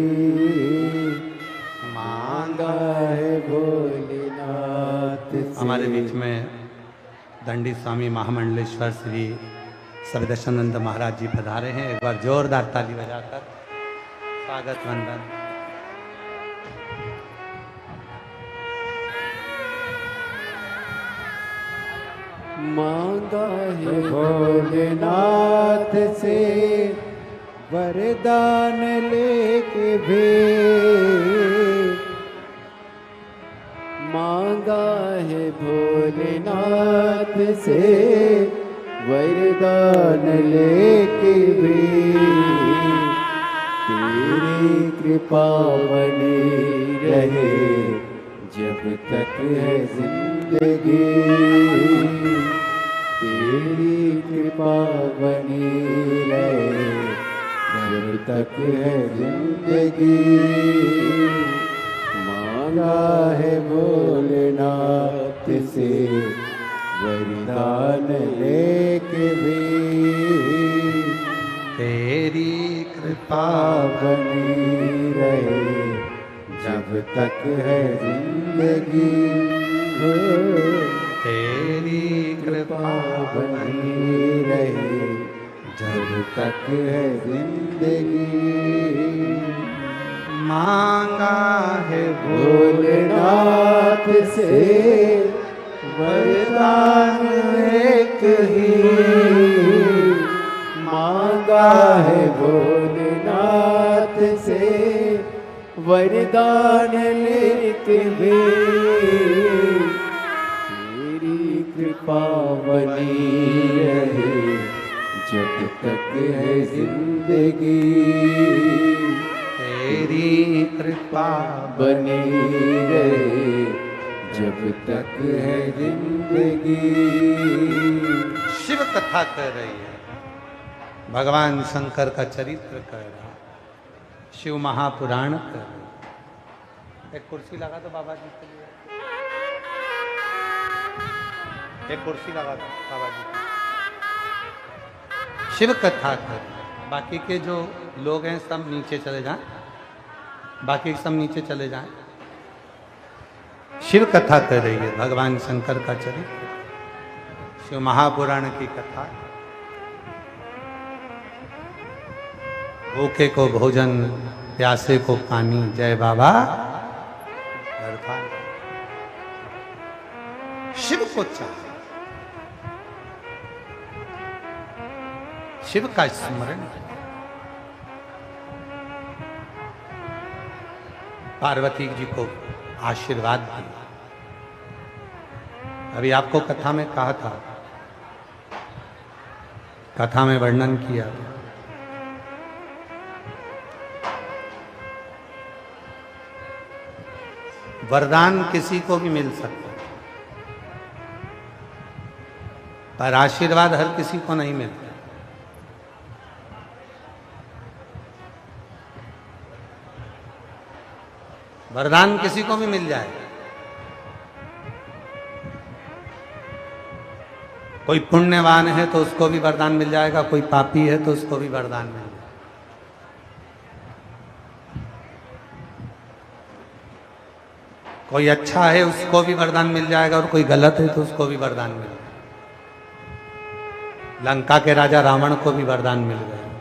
मांगा है भोलेनाथ से। हमारे बीच में दंडी स्वामी महामंडलेश्वर श्री सर्वदर्शनानंद महाराज जी पधारे हैं। एक बार जोरदार ताली बजाकर स्वागत वंदन। मांगा है भोलेनाथ से वरदान लेके भी, मांगा है भोलेनाथ से वरदान लेके भी, तेरी कृपा बनी रहे जब तक है जिंदगी, तेरी कृपा बनी रहे जब तक है जिंदगी। मांगा है भोलेनाथ से वरदान लेके भी, तेरी कृपा बनी रहे जब तक है जिंदगी, तेरी कृपा बनी रहे जब तक है जिंदगी। मांगा है भोलेनाथ से वरदान एक ही, मांगा है भोलेनाथ से वरदान लेके भी, तेरी कृपा बनी रहे जब तक है जिंदगी, तेरी कृपा बनी रहे जब तक है जिंदगी। शिव कथा कर रही है, भगवान शंकर का चरित्र कर रहा, शिव महापुराण कर रहा। एक कुर्सी लगा दो बाबा जी के लिए, एक कुर्सी लगा दो बाबा जी के लिए। शिव कथा कर, बाकी के जो लोग हैं सब नीचे चले जाएं, बाकी सब नीचे चले जाएं। शिव कथा कर रही है, भगवान शंकर का चरित्र, शिव महापुराण की कथा। भूखे को भोजन, प्यासे को पानी, जय बाबा दरबार। शिव को चाहिए, शिव का स्मरण। पार्वती जी को आशीर्वाद दिया। अभी आपको कथा में कहा था, कथा में वर्णन किया था, वरदान किसी को भी मिल सकता है, पर आशीर्वाद हर किसी को नहीं मिलता। वरदान किसी को भी मिल जाए, कोई पुण्यवान है तो उसको भी वरदान मिल जाएगा, कोई पापी है तो उसको भी वरदान मिल जाएगा। कोई अच्छा है उसको भी वरदान मिल जाएगा और कोई गलत है तो उसको भी वरदान मिल जाएगा। लंका के राजा रावण को भी वरदान मिल गया,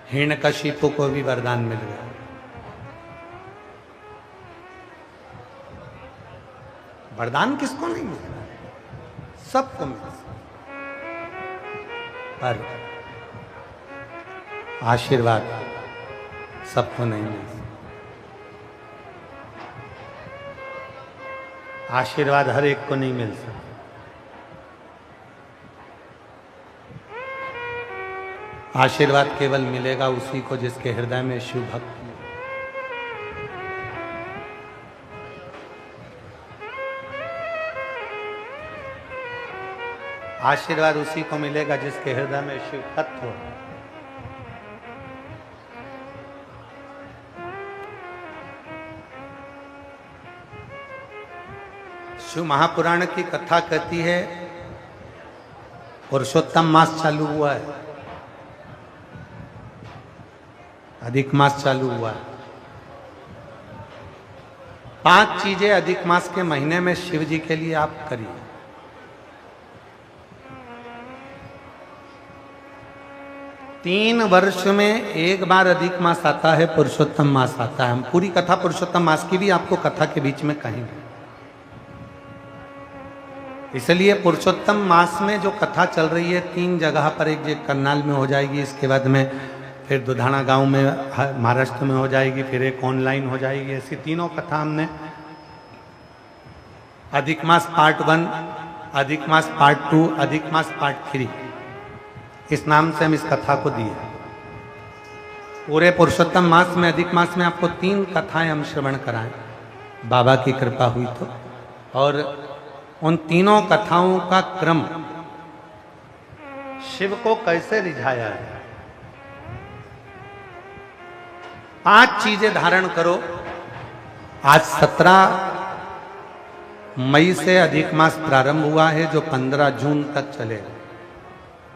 हिरण्यकशिपु को भी वरदान मिल गया। वरदान किसको नहीं मिलता, सबको मिलता, पर आशीर्वाद सबको नहीं मिलता। आशीर्वाद हर एक को नहीं मिल सकता। आशीर्वाद केवल मिलेगा उसी को जिसके हृदय में शिव भक्ति। आशीर्वाद उसी को मिलेगा जिसके हृदय में शिव तत्व हो। शिव महापुराण की कथा कहती है, पुरुषोत्तम मास चालू हुआ है, अधिक मास चालू हुआ है। 5 चीजें अधिक मास के महीने में शिव जी के लिए आप करिए। 3 वर्ष में एक बार अधिक मास आता है, पुरुषोत्तम मास आता है। हम पूरी कथा पुरुषोत्तम मास की भी आपको कथा के बीच में कहेंगे। इसलिए पुरुषोत्तम मास में जो कथा चल रही है 3 जगह पर, एक करनाल में हो जाएगी, इसके बाद में फिर दुधाना गांव में महाराष्ट्र में हो जाएगी, फिर एक ऑनलाइन हो जाएगी। ऐसी तीनों कथा हमने अधिक मास पार्ट 1, अधिक मास पार्ट 2, अधिक मास पार्ट 3, इस नाम से हम इस कथा को दिए। पूरे पुरुषोत्तम मास में, अधिक मास में आपको 3 कथाएं हम श्रवण कराएं, बाबा की कृपा हुई तो। और उन तीनों कथाओं का क्रम, शिव को कैसे रिझाया है। 5 चीजें धारण करो। आज 17 मई से अधिक मास प्रारंभ हुआ है, जो 15 जून तक चलेगा।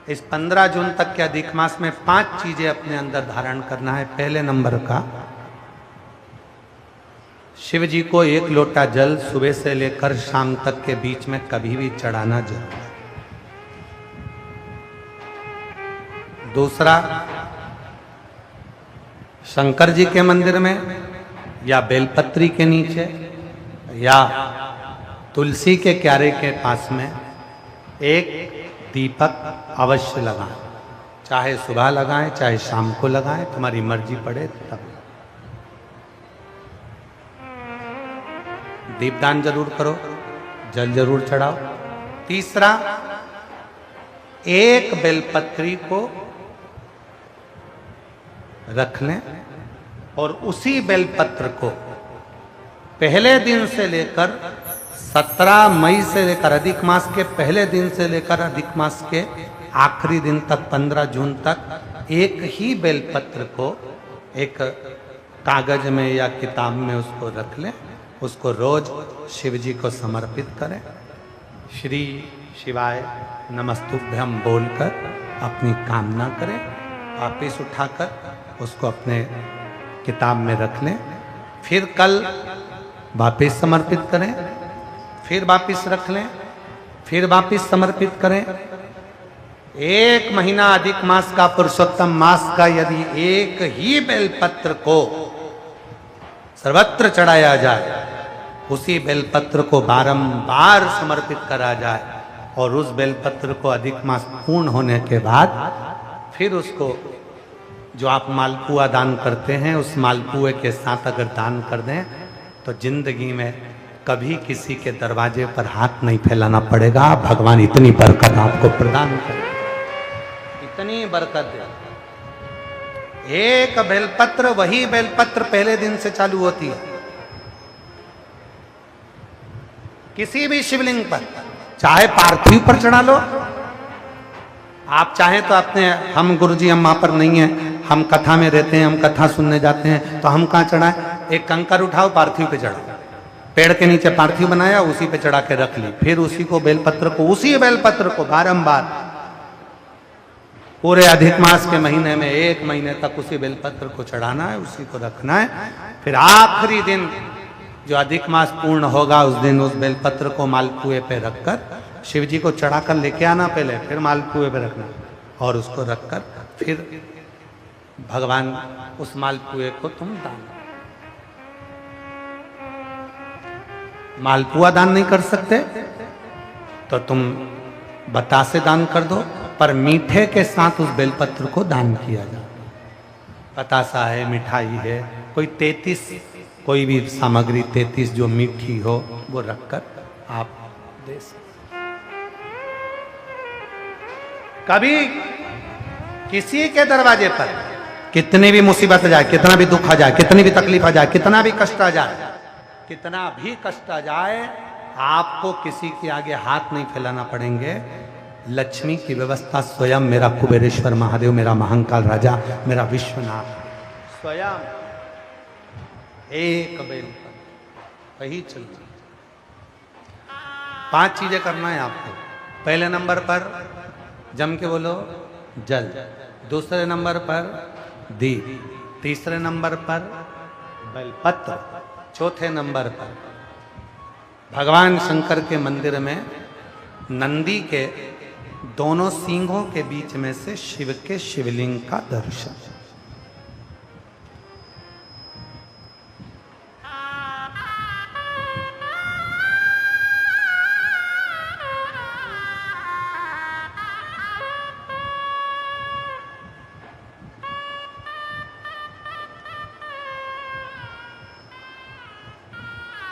इस 15 जून तक के अधिक मास में 5 चीजें अपने अंदर धारण करना है। पहले नंबर का, शिव जी को 1 लोटा जल सुबह से लेकर शाम तक के बीच में कभी भी चढ़ाना जरूर। दूसरा, शंकर जी के मंदिर में या बेलपत्री के नीचे या तुलसी के क्यारे के पास में एक दीपक अवश्य लगाएं। चाहे सुबह लगाएं, चाहे शाम को लगाएं, तुम्हारी मर्जी पड़े तब। दीपदान जरूर करो, जल जरूर चढ़ाओ। तीसरा, एक बेलपत्री को रख लें और उसी बेलपत्र को पहले दिन से लेकर 17 मई से लेकर, अधिक मास के पहले दिन से लेकर अधिक मास के आखिरी दिन तक 15 जून तक एक ही बेलपत्र को एक कागज में या किताब में उसको रख लें। उसको रोज शिव जी को समर्पित करें। श्री शिवाय नमस्तुभ्यम बोलकर अपनी कामना करें। वापिस उठाकर उसको अपने किताब में रख लें। फिर कल वापिस समर्पित करें, फिर वापिस रख लें, फिर वापिस समर्पित करें। 1 महीना अधिक मास का, पुरुषोत्तम मास का, यदि एक ही बेलपत्र को सर्वत्र चढ़ाया जाए, उसी बेलपत्र को बारंबार समर्पित करा जाए और उस बेलपत्र को अधिक मास पूर्ण होने के बाद फिर उसको जो आप मालपुआ दान करते हैं, उस मालपुए के साथ अगर दान कर दें तो जिंदगी में कभी किसी के दरवाजे पर हाथ नहीं फैलाना पड़ेगा। भगवान इतनी बरकत आपको प्रदान करे, इतनी बरकत दे। एक बेलपत्र, वही बेलपत्र पहले दिन से चालू होती है। किसी भी शिवलिंग पर, चाहे पार्थिव पर चढ़ा लो, आप चाहें तो अपने, हम गुरुजी हम वहां पर नहीं है, हम कथा में रहते हैं, हम कथा सुनने जाते हैं, तो हम कहाँ चढ़ाएं? एक कंकर उठाओ, पार्थिव पे चढ़ाओ। पेड़ के नीचे पार्थिव बनाया, उसी पे चढ़ा के रख ली। फिर उसी को बेलपत्र को, उसी बेलपत्र को बारंबार पूरे अधिक मास के महीने में 1 महीने तक उसी बेलपत्र को चढ़ाना है, उसी को रखना है। फिर आखिरी दिन जो अधिक मास पूर्ण होगा, उस दिन उस बेलपत्र को मालपुए पे रखकर शिव जी को चढ़ाकर लेके आना पहले, फिर मालपुए पे रखना और उसको रखकर फिर भगवान उस मालपुए को तुम दान। मालपुआ दान नहीं कर सकते तो तुम बतासे दान कर दो, पर मीठे के साथ उस बेलपत्र को दान किया जाए। बतासा है, मिठाई है, कोई 33 कोई भी सामग्री 33 जो मीठी हो वो रखकर आप दे सकते। कभी किसी के दरवाजे पर कितनी भी मुसीबत आ जाए, कितना भी दुख आ जाए, कितनी भी तकलीफ आ जाए, कितना भी कष्ट आ जाए, कितना भी कष्ट आ जाए, आपको किसी के आगे हाथ नहीं फैलाना पड़ेंगे। लक्ष्मी की व्यवस्था स्वयं मेरा कुबेरेश्वर महादेव, मेरा महाकाल राजा, मेरा विश्वनाथ स्वयं एक बेल पर वही चलती। 5 चीजें करना है आपको। पहले नंबर पर जम के बोलो जल, दूसरे नंबर पर दीप, तीसरे नंबर पर बेलपत्र, चौथे नंबर पर भगवान शंकर के मंदिर में नंदी के दोनों सींगों के बीच में से शिव के शिवलिंग का दर्शन।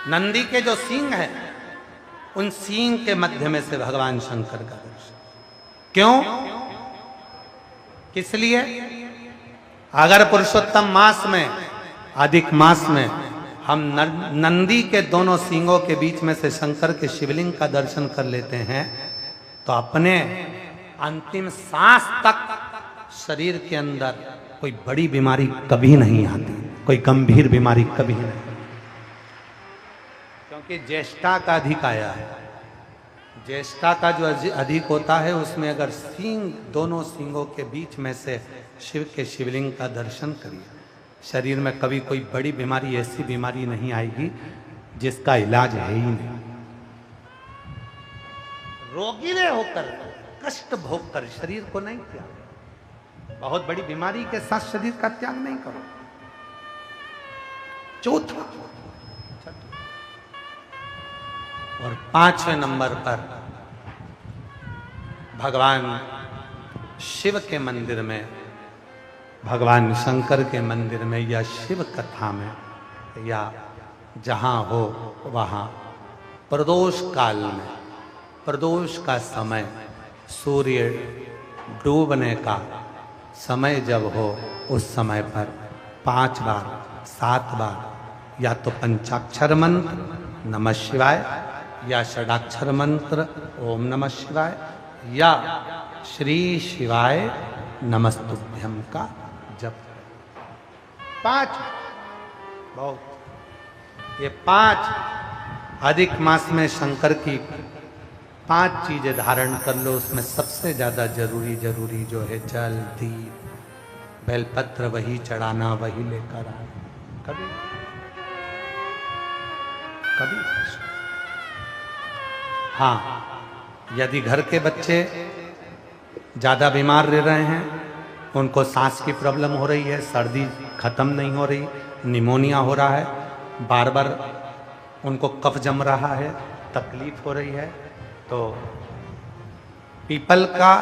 नंदी के जो सींग है, उन सींग के मध्य में से भगवान शंकर का दर्शन। क्यों? किस लिए? अगर पुरुषोत्तम मास में, अधिक मास में हम नंदी के दोनों सींगों के बीच में से शंकर के शिवलिंग का दर्शन कर लेते हैं तो अपने अंतिम सांस तक शरीर के अंदर कोई बड़ी बीमारी कभी नहीं आती, कोई गंभीर बीमारी कभी नहीं। क्योंकि ज्येष्ठा का अधिक आया है। ज्येष्ठा का जो अधिक होता है उसमें अगर सींग, दोनों सींगों के बीच में से शिव के शिवलिंग का दर्शन करिए, शरीर में कभी कोई बड़ी बीमारी, ऐसी बीमारी नहीं आएगी जिसका इलाज है ही नहीं। रोगीले होकर, कष्ट भोग कर शरीर को नहीं त्याग। बहुत बड़ी बीमारी के साथ शरीर का त्याग नहीं करो। चौथा और 5वें नंबर पर भगवान शिव के मंदिर में, भगवान शंकर के मंदिर में या शिव कथा में या जहाँ हो वहाँ प्रदोष काल में, प्रदोष का समय, सूर्य डूबने का समय जब हो, उस समय पर 5 बार 7 बार या तो पंचाक्षर मंत्र नमः शिवाय या षडाक्षर मंत्र ओम नमः शिवाय या श्री शिवाय नमस्तुभ्यम का जप। 5 बहुत, ये 5 अधिक मास में शंकर की 5 चीजें धारण कर लो। उसमें सबसे ज्यादा जरूरी जो है जल, दीप, बेलपत्र वही चढ़ाना, वही लेकर आना। कभी हाँ, यदि घर के बच्चे ज़्यादा बीमार रह रहे हैं, उनको सांस की प्रॉब्लम हो रही है, सर्दी खत्म नहीं हो रही, निमोनिया हो रहा है, बार बार उनको कफ जम रहा है, तकलीफ हो रही है, तो पीपल का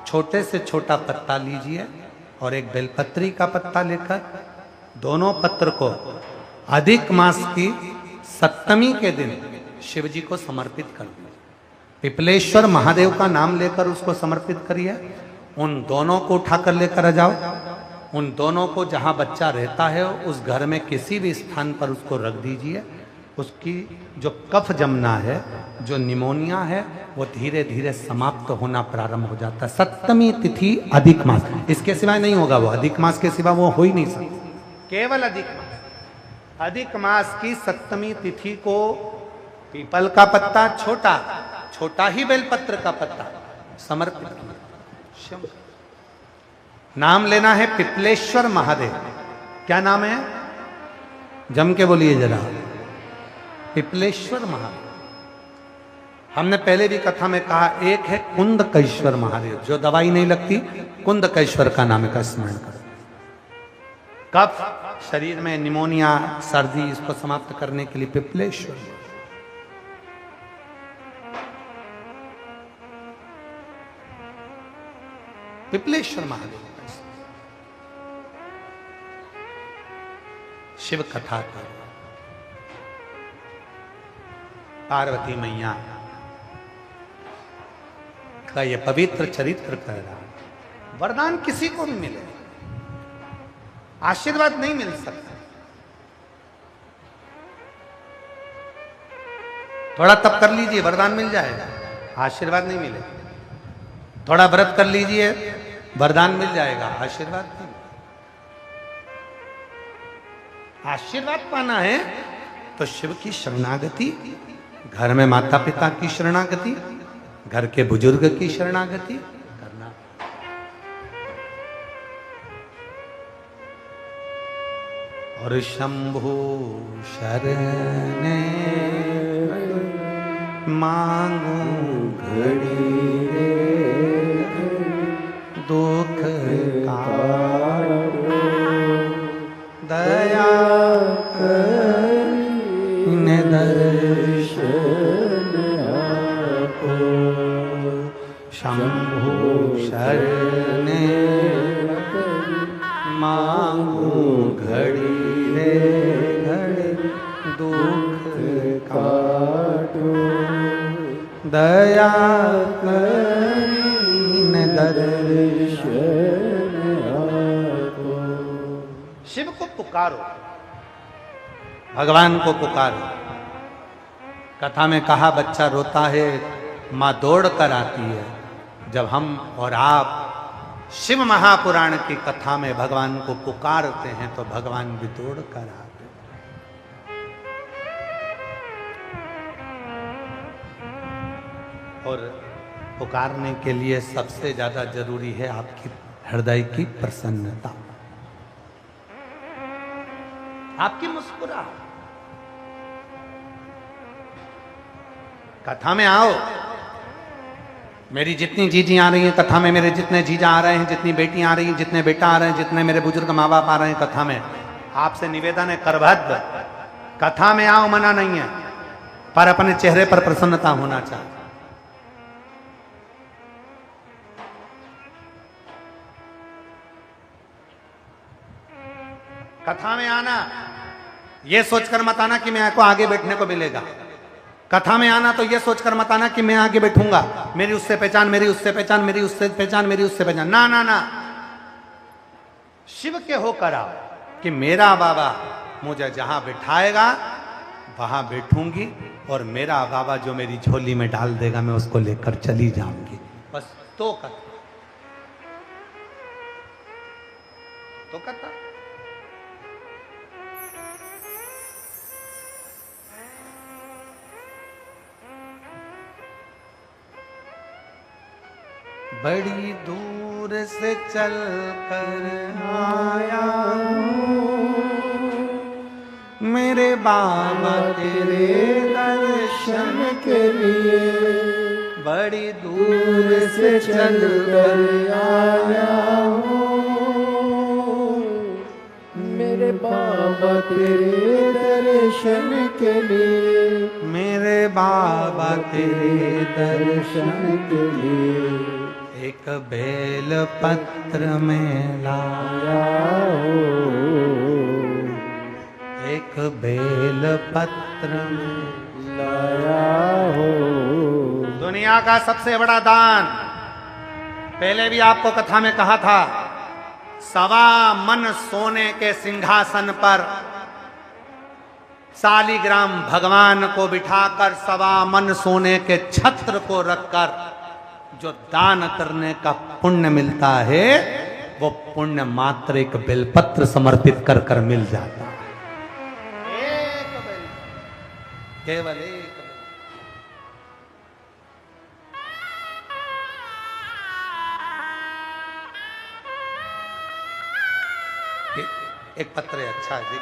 छोटे से छोटा पत्ता लीजिए और एक बेलपत्री का पत्ता लेकर दोनों पत्र को अधिक मास की 7वीं के दिन शिव जी को समर्पित कर दिए। पिपलेश्वर महादेव का नाम लेकर उसको समर्पित करिए। उन दोनों को उठाकर लेकर आ जाओ। उन दोनों को जहां बच्चा रहता है उस घर में किसी भी स्थान पर उसको रख दीजिए। उसकी जो कफ जमना है, जो निमोनिया है, वो धीरे धीरे समाप्त होना प्रारंभ हो जाता है। 7वीं तिथि अधिक मास, इसके सिवाय नहीं होगा वो। अधिक मास के सिवा वो हो ही नहीं सकता, केवल अधिक मास। अधिक मास की 7वीं तिथि को पीपल का पत्ता, छोटा ही बेलपत्र का पत्ता समर्पित किया। नाम लेना है पिपलेश्वर महादेव। क्या नाम है? जम के बोलिए जरा, पिपलेश्वर महादेव। हमने पहले भी कथा में कहा, एक है कुंदकेश्वर महादेव, जो दवाई नहीं लगती, कुंदकेश्वर का नाम का स्मरण करो। कफ शरीर में, निमोनिया, सर्दी, इसको समाप्त करने के लिए पिपलेश्वर। पिपलेश्वर महादेव शिव कथा का पार्वती मैया का ये पवित्र चरित्र कर रहा है। वरदान किसी को भी मिले, आशीर्वाद नहीं मिल सकता। थोड़ा तप कर लीजिए, वरदान मिल जाएगा, आशीर्वाद नहीं मिलेगा। थोड़ा व्रत कर लीजिए, वरदान मिल जाएगा, आशीर्वाद नहीं। आशीर्वाद पाना है तो शिव की शरणागति, घर में माता पिता की शरणागति, घर के बुजुर्ग की शरणागति करना। और शंभु शरणे मांगू घड़ी रे शरण मांगू घड़ी रे घड़ी दुख काटो दया करीन दर्शन आपो। शिव को पुकारो, भगवान को पुकारो। कथा में कहा बच्चा रोता है, माँ दौड़ कर आती है। जब हम और आप शिव महापुराण की कथा में भगवान को पुकारते हैं तो भगवान भी दौड़ कर आते हैं। और पुकारने के लिए सबसे ज्यादा जरूरी है आपकी हृदय की प्रसन्नता, आपकी मुस्कुराहट। कथा में आओ, मेरी जितनी जीजी आ रही हैं कथा में, मेरे जितने जीजा आ रहे हैं, जितनी बेटियां आ रही हैं, जितने बेटा आ रहे हैं, जितने मेरे बुजुर्ग माँ बाप आ रहे हैं कथा में, आपसे निवेदन है करभद्र कथा में आओ, मना नहीं है, पर अपने चेहरे पर प्रसन्नता होना चाहिए। कथा में आना ये सोचकर मत आना कि मेरे को आगे बैठने को मिलेगा। कथा में आना तो ये सोचकर मत आना कि मैं आगे बैठूंगा, मेरी उससे पहचान, मेरी उससे पहचान, मेरी उससे पहचान, मेरी उससे पहचान। ना ना ना, शिव के होकर आओ कि मेरा बाबा मुझे जहां बिठाएगा वहां बैठूंगी और मेरा बाबा जो मेरी झोली में डाल देगा मैं उसको लेकर चली जाऊंगी। बस तो कथा बड़ी दूर से चल कर आया मेरे बाबा तेरे दर्शन के लिए। बड़ी दूर से चल कर आया मेरे बाबा तेरे दर्शन के लिए, मेरे बाबा तेरे दर्शन के लिए। एक बेल पत्र में लाया हो, एक बेल पत्र में लाया हो। दुनिया का सबसे बड़ा दान, पहले भी आपको कथा में कहा था, 1.25 मन सोने के सिंहासन पर शालिग्राम भगवान को बिठाकर 1.25 मन सोने के छत्र को रखकर जो दान करने का पुण्य मिलता है वो पुण्य मात्र एक बेलपत्र समर्पित कर कर मिल जाता है। एक बेल, केवल एक बेल। एक पत्र है, अच्छा जी।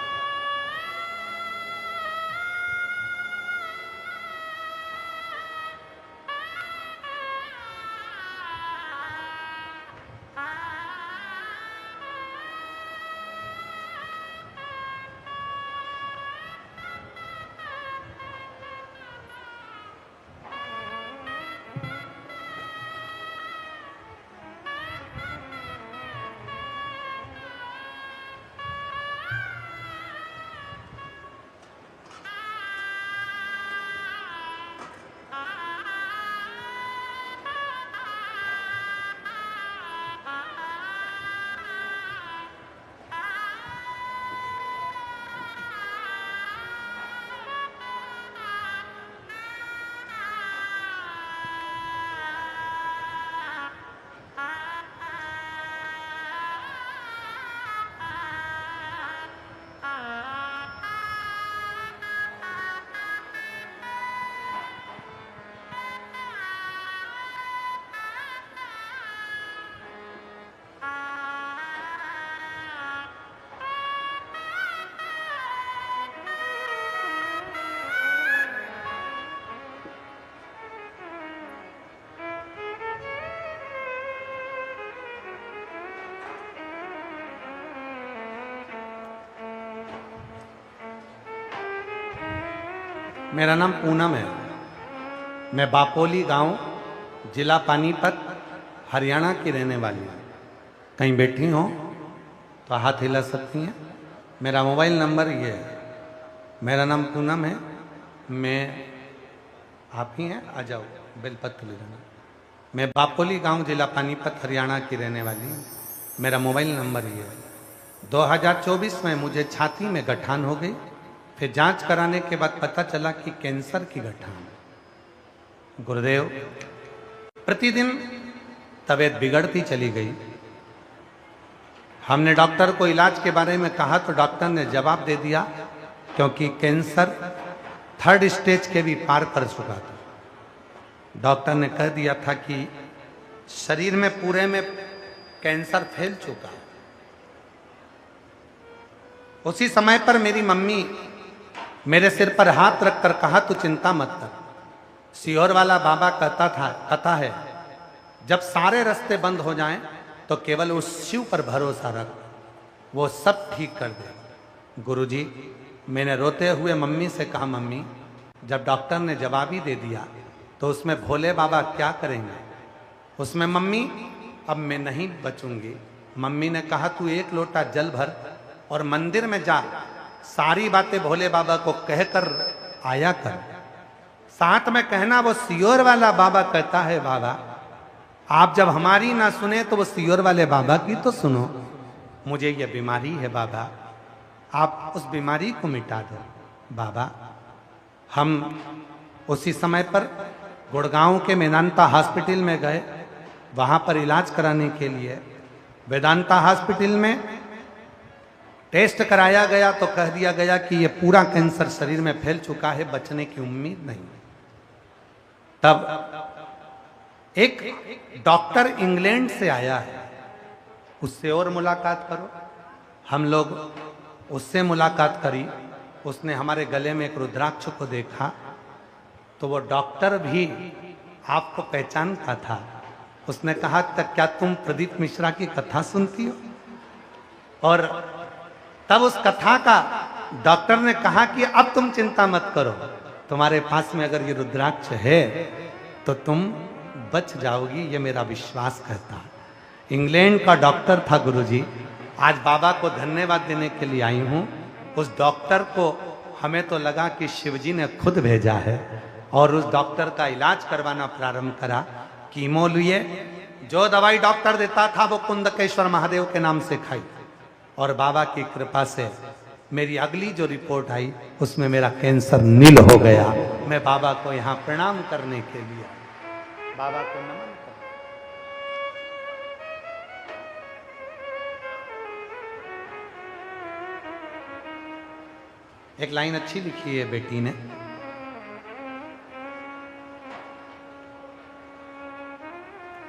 मेरा नाम पूनम है, मैं बापोली गांव, जिला पानीपत, हरियाणा की रहने वाली हैं, कहीं बैठी हो तो हाथ हिला सकती हैं। मेरा मोबाइल नंबर ये है, मेरा नाम पूनम है, मैं आप ही हैं, आ जाओ बेलपत्र ले जाना। मैं बापोली गांव जिला पानीपत हरियाणा की रहने वाली हूँ। मेरा मोबाइल नंबर ये है। 2024 में मुझे छाती में गठान हो गई, फिर जांच कराने के बाद पता चला कि कैंसर की गठान। गुरुदेव, प्रतिदिन तबीयत बिगड़ती चली गई। हमने डॉक्टर को इलाज के बारे में कहा तो डॉक्टर ने जवाब दे दिया, क्योंकि कैंसर 3rd स्टेज के भी पार कर चुका था। डॉक्टर ने कह दिया था कि शरीर में पूरे में कैंसर फैल चुका है। उसी समय पर मेरी मम्मी मेरे सिर पर हाथ रखकर कहा, तू चिंता मत कर, सीहोर वाला बाबा कहता है जब सारे रास्ते बंद हो जाएं तो केवल उस शिव पर भरोसा रख, वो सब ठीक कर दे। गुरुजी, मैंने रोते हुए मम्मी से कहा, मम्मी जब डॉक्टर ने जवाब ही दे दिया तो उसमें भोले बाबा क्या करेंगे? उसमें मम्मी अब मैं नहीं बचूंगी। मम्मी ने कहा, तू 1 लोटा जल भर और मंदिर में जा, सारी बातें भोले बाबा को कहकर आया कर। साथ में कहना, वो सीहोर वाला बाबा कहता है बाबा आप जब हमारी ना सुने तो वो सीहोर वाले बाबा की तो सुनो। मुझे ये बीमारी है बाबा, आप उस बीमारी को मिटा दो बाबा। हम उसी समय पर गुड़गांव के मेदांता हॉस्पिटल में गए, वहाँ पर इलाज कराने के लिए। वेदांता हॉस्पिटल में टेस्ट कराया गया तो कह दिया गया कि ये पूरा कैंसर शरीर में फैल चुका है, बचने की उम्मीद नहीं। तब एक डॉक्टर इंग्लैंड से आया है, उससे और मुलाकात करो। हम लोग उससे मुलाकात करी, उसने हमारे गले में एक रुद्राक्ष को देखा तो वो डॉक्टर भी आपको पहचानता था। उसने कहा, तक क्या तुम प्रदीप मिश्रा की कथा सुनती हो? और तब उस कथा का डॉक्टर ने कहा कि अब तुम चिंता मत करो, तुम्हारे पास में अगर ये रुद्राक्ष है तो तुम बच जाओगी, ये मेरा विश्वास कहता है। इंग्लैंड का डॉक्टर था गुरुजी। आज बाबा को धन्यवाद देने के लिए आई हूँ। उस डॉक्टर को हमें तो लगा कि शिवजी ने खुद भेजा है, और उस डॉक्टर का इलाज करवाना प्रारंभ करा। कीमो लिए, जो दवाई डॉक्टर देता था वो कुंदकेश्वर महादेव के नाम से खाई, और बाबा की कृपा से मेरी अगली जो रिपोर्ट आई उसमें मेरा कैंसर नील हो गया। मैं बाबा को यहाँ प्रणाम करने के लिए, बाबा को नमन कर। एक लाइन अच्छी लिखी है बेटी ने,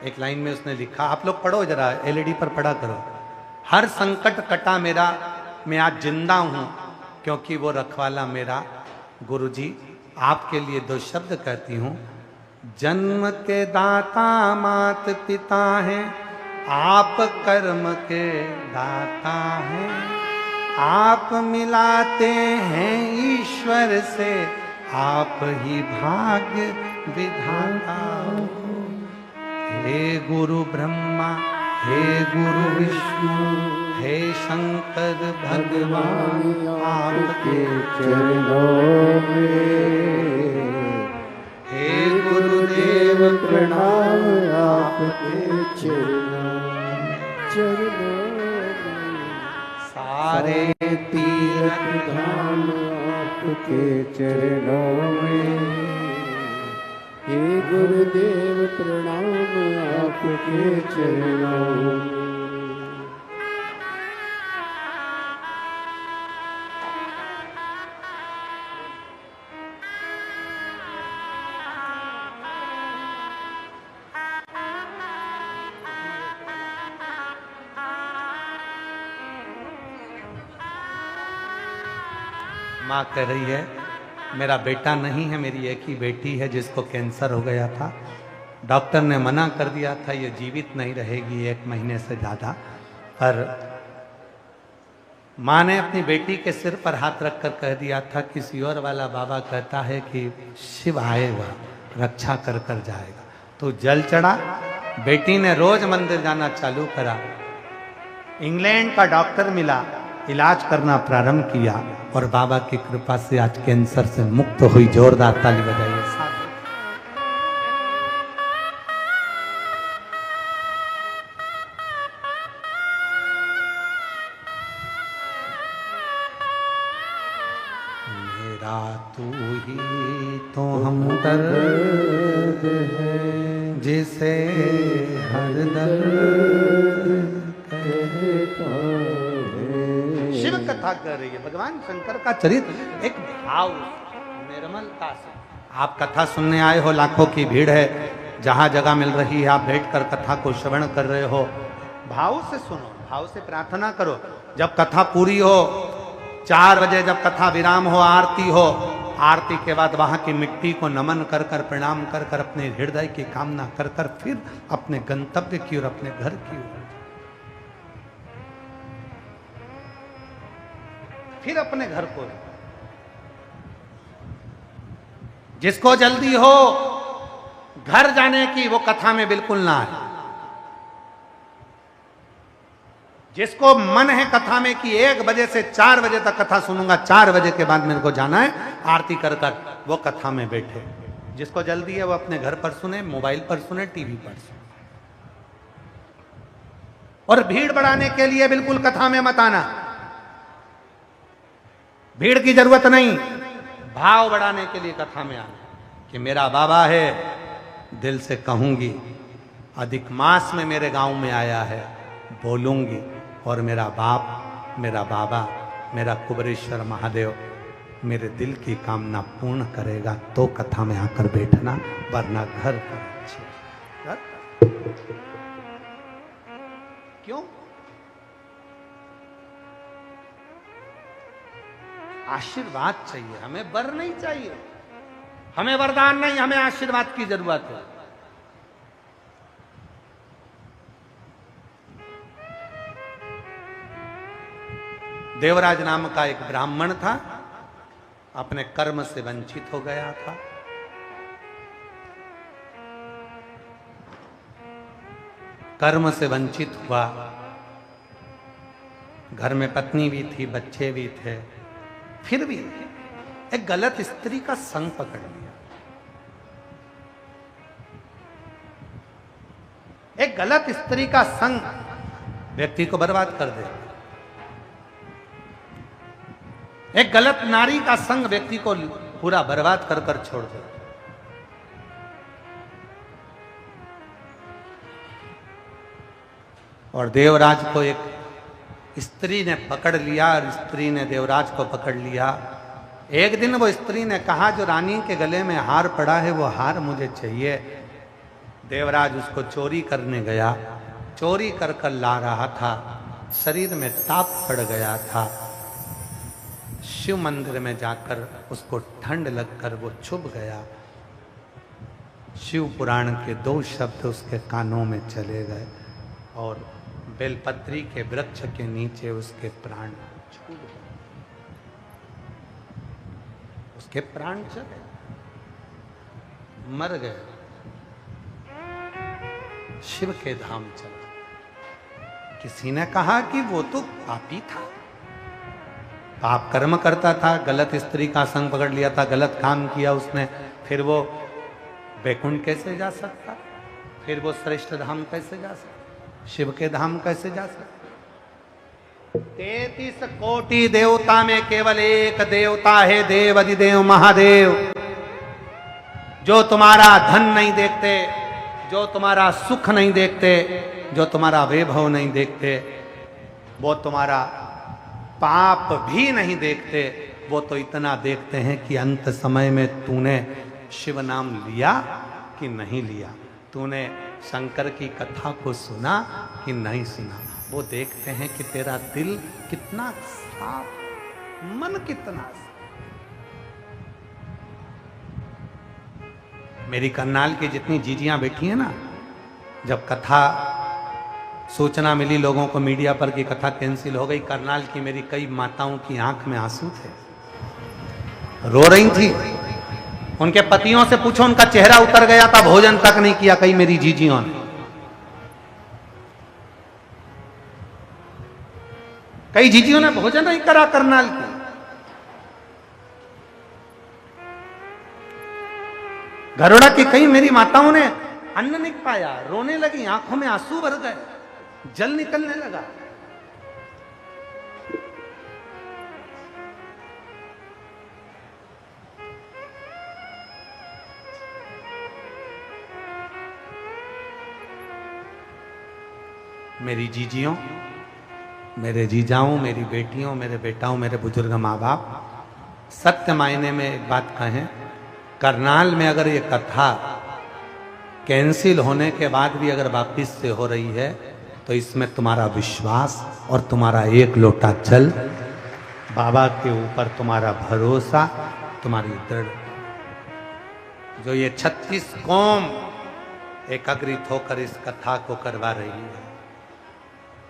एक लाइन में उसने लिखा, आप लोग पढ़ो जरा, एलईडी पर पढ़ा करो। हर संकट कटा मेरा, मैं आज जिंदा हूं क्योंकि वो रखवाला मेरा। गुरुजी, आपके लिए 2 शब्द कहती हूं। जन्म के दाता मात पिता हैं, आप कर्म के दाता हैं, आप मिलाते हैं ईश्वर से, आप ही भाग्य विधाता। हे गुरु ब्रह्मा, हे गुरु विष्णु, हे शंकर भगवान, आपके चरणों में हे गुरुदेव प्रणाम, आपके चरणों में सारे तीर्थ धाम आपके चरणों में। हे गुरुदेव प्रणाम, आपके चरणों में। माँ कह रही है, मेरा बेटा नहीं है, मेरी एक ही बेटी है जिसको कैंसर हो गया था। डॉक्टर ने मना कर दिया था, ये जीवित नहीं रहेगी 1 महीने से ज़्यादा। पर माँ ने अपनी बेटी के सिर पर हाथ रखकर कह दिया था कि सीहोर वाला बाबा कहता है कि शिव आएगा, रक्षा कर कर जाएगा। तो जल चढ़ा बेटी ने रोज मंदिर जाना चालू करा। इंग्लैंड का डॉक्टर मिला, इलाज करना प्रारंभ किया और बाबा की कृपा से आज कैंसर से मुक्त हुई। जोरदार ताली बजाइए साथ। मेरा तू ही तो हमदर्द है, जिसे हर दर्द कहता है। शिव कथा कर रही है, भगवान शंकर का चरित्र एक भाव निर्मलता से। आप कथा सुनने आए हो, लाखों की भीड़ है, जहां जगह मिल रही है आप बैठकर कथा को श्रवण कर रहे हो। भाव से सुनो, भाव से प्रार्थना करो। जब कथा पूरी हो, 4 बजे जब कथा विराम हो, आरती हो, आरती के बाद वहां की मिट्टी को नमन कर कर, प्रणाम कर कर, अपने हृदय की कामना कर कर फिर अपने गंतव्य की ओर, अपने घर की ओर, फिर अपने घर को। जिसको जल्दी हो घर जाने की, वो कथा में बिल्कुल ना आए। जिसको मन है कथा में कि 1 बजे से 4 बजे तक कथा सुनूंगा, 4 बजे के बाद मेरे को जाना है आरती कर कर, वो कथा में बैठे। जिसको जल्दी है वो अपने घर पर सुने, मोबाइल पर सुने, टीवी पर सुने। और भीड़ बढ़ाने के लिए बिल्कुल कथा में मत आना, भीड़ की जरूरत नहीं। भाव बढ़ाने के लिए कथा में आना कि मेरा बाबा है, दिल से कहूंगी, अधिक मास में मेरे गांव में आया है, बोलूंगी, और मेरा बाप, मेरा बाबा, मेरा कुबरेश्वर महादेव मेरे दिल की कामना पूर्ण करेगा। तो कथा में आकर बैठना, वरना घर पर अच्छे। क्यों? आशीर्वाद चाहिए हमें, वर नहीं चाहिए। हमें वरदान नहीं, हमें आशीर्वाद की जरूरत है। देवराज नाम का एक ब्राह्मण था, अपने कर्म से वंचित हो गया था। कर्म से वंचित हुआ, घर में पत्नी भी थी, बच्चे भी थे, फिर भी एक गलत स्त्री का संग पकड़ लिया। एक गलत स्त्री का संग व्यक्ति को बर्बाद कर देता। एक गलत नारी का संग व्यक्ति को पूरा बर्बाद कर कर छोड़ दे। और देवराज को एक स्त्री ने पकड़ लिया, और स्त्री ने देवराज को पकड़ लिया। एक दिन वो स्त्री ने कहा, जो रानी के गले में हार पड़ा है वो हार मुझे चाहिए। देवराज उसको चोरी करने गया, चोरी कर कर ला रहा था, शरीर में ताप पड़ गया था। शिव मंदिर में जाकर उसको ठंड लगकर वो चुभ गया। शिव पुराण के 2 शब्द उसके कानों में चले गए और बेलपत्री के वृक्ष के नीचे उसके प्राण छूट गए। उसके प्राण चले, मर गए, शिव के धाम चला। किसी ने कहा कि वो तो पापी था, पाप कर्म करता था, गलत स्त्री का संग पकड़ लिया था, गलत काम किया उसने, फिर वो वैकुंठ कैसे जा सकता? फिर वो श्रेष्ठ धाम कैसे जा सकता? शिव के धाम कैसे जा सकता? 33 कोटि देवता में केवल एक देवता है, देव अधिदेव महादेव, जो तुम्हारा धन नहीं देखते, जो तुम्हारा सुख नहीं देखते, जो तुम्हारा वैभव नहीं देखते, वो तुम्हारा पाप भी नहीं देखते। वो तो इतना देखते हैं कि अंत समय में तूने शिव नाम लिया कि नहीं लिया, तूने शंकर की कथा को सुना कि नहीं सुना। वो देखते हैं कि तेरा दिल कितना साफ, मन कितना साफ। मेरी करनाल की जितनी जीजियां बैठी हैं ना, जब कथा सूचना मिली लोगों को मीडिया पर कि कथा कैंसिल हो गई, करनाल की मेरी कई माताओं की आंख में आंसू थे, रो रही थी। उनके पतियों से पूछो, उनका चेहरा उतर गया था, भोजन तक नहीं किया कई मेरी जीजियों ने। कई जीजियों ने भोजन नहीं करा करनाल की। गरुड़ा की कई मेरी माताओं ने अन्न नहीं पाया, रोने लगी, आंखों में आंसू भर गए, जल निकलने लगा। मेरी जीजियों, मेरे जीजाओं, मेरी बेटियों, मेरे बेटाओं, मेरे बुजुर्ग माँ बाप, सत्य मायने में एक बात कहें, करनाल में अगर ये कथा कैंसिल होने के बाद भी अगर वापिस से हो रही है तो इसमें तुम्हारा विश्वास और तुम्हारा एक लोटा जल, बाबा के ऊपर तुम्हारा भरोसा, तुम्हारी दृढ़, जो ये 36 कौम एकाग्रित होकर इस कथा को करवा रही है।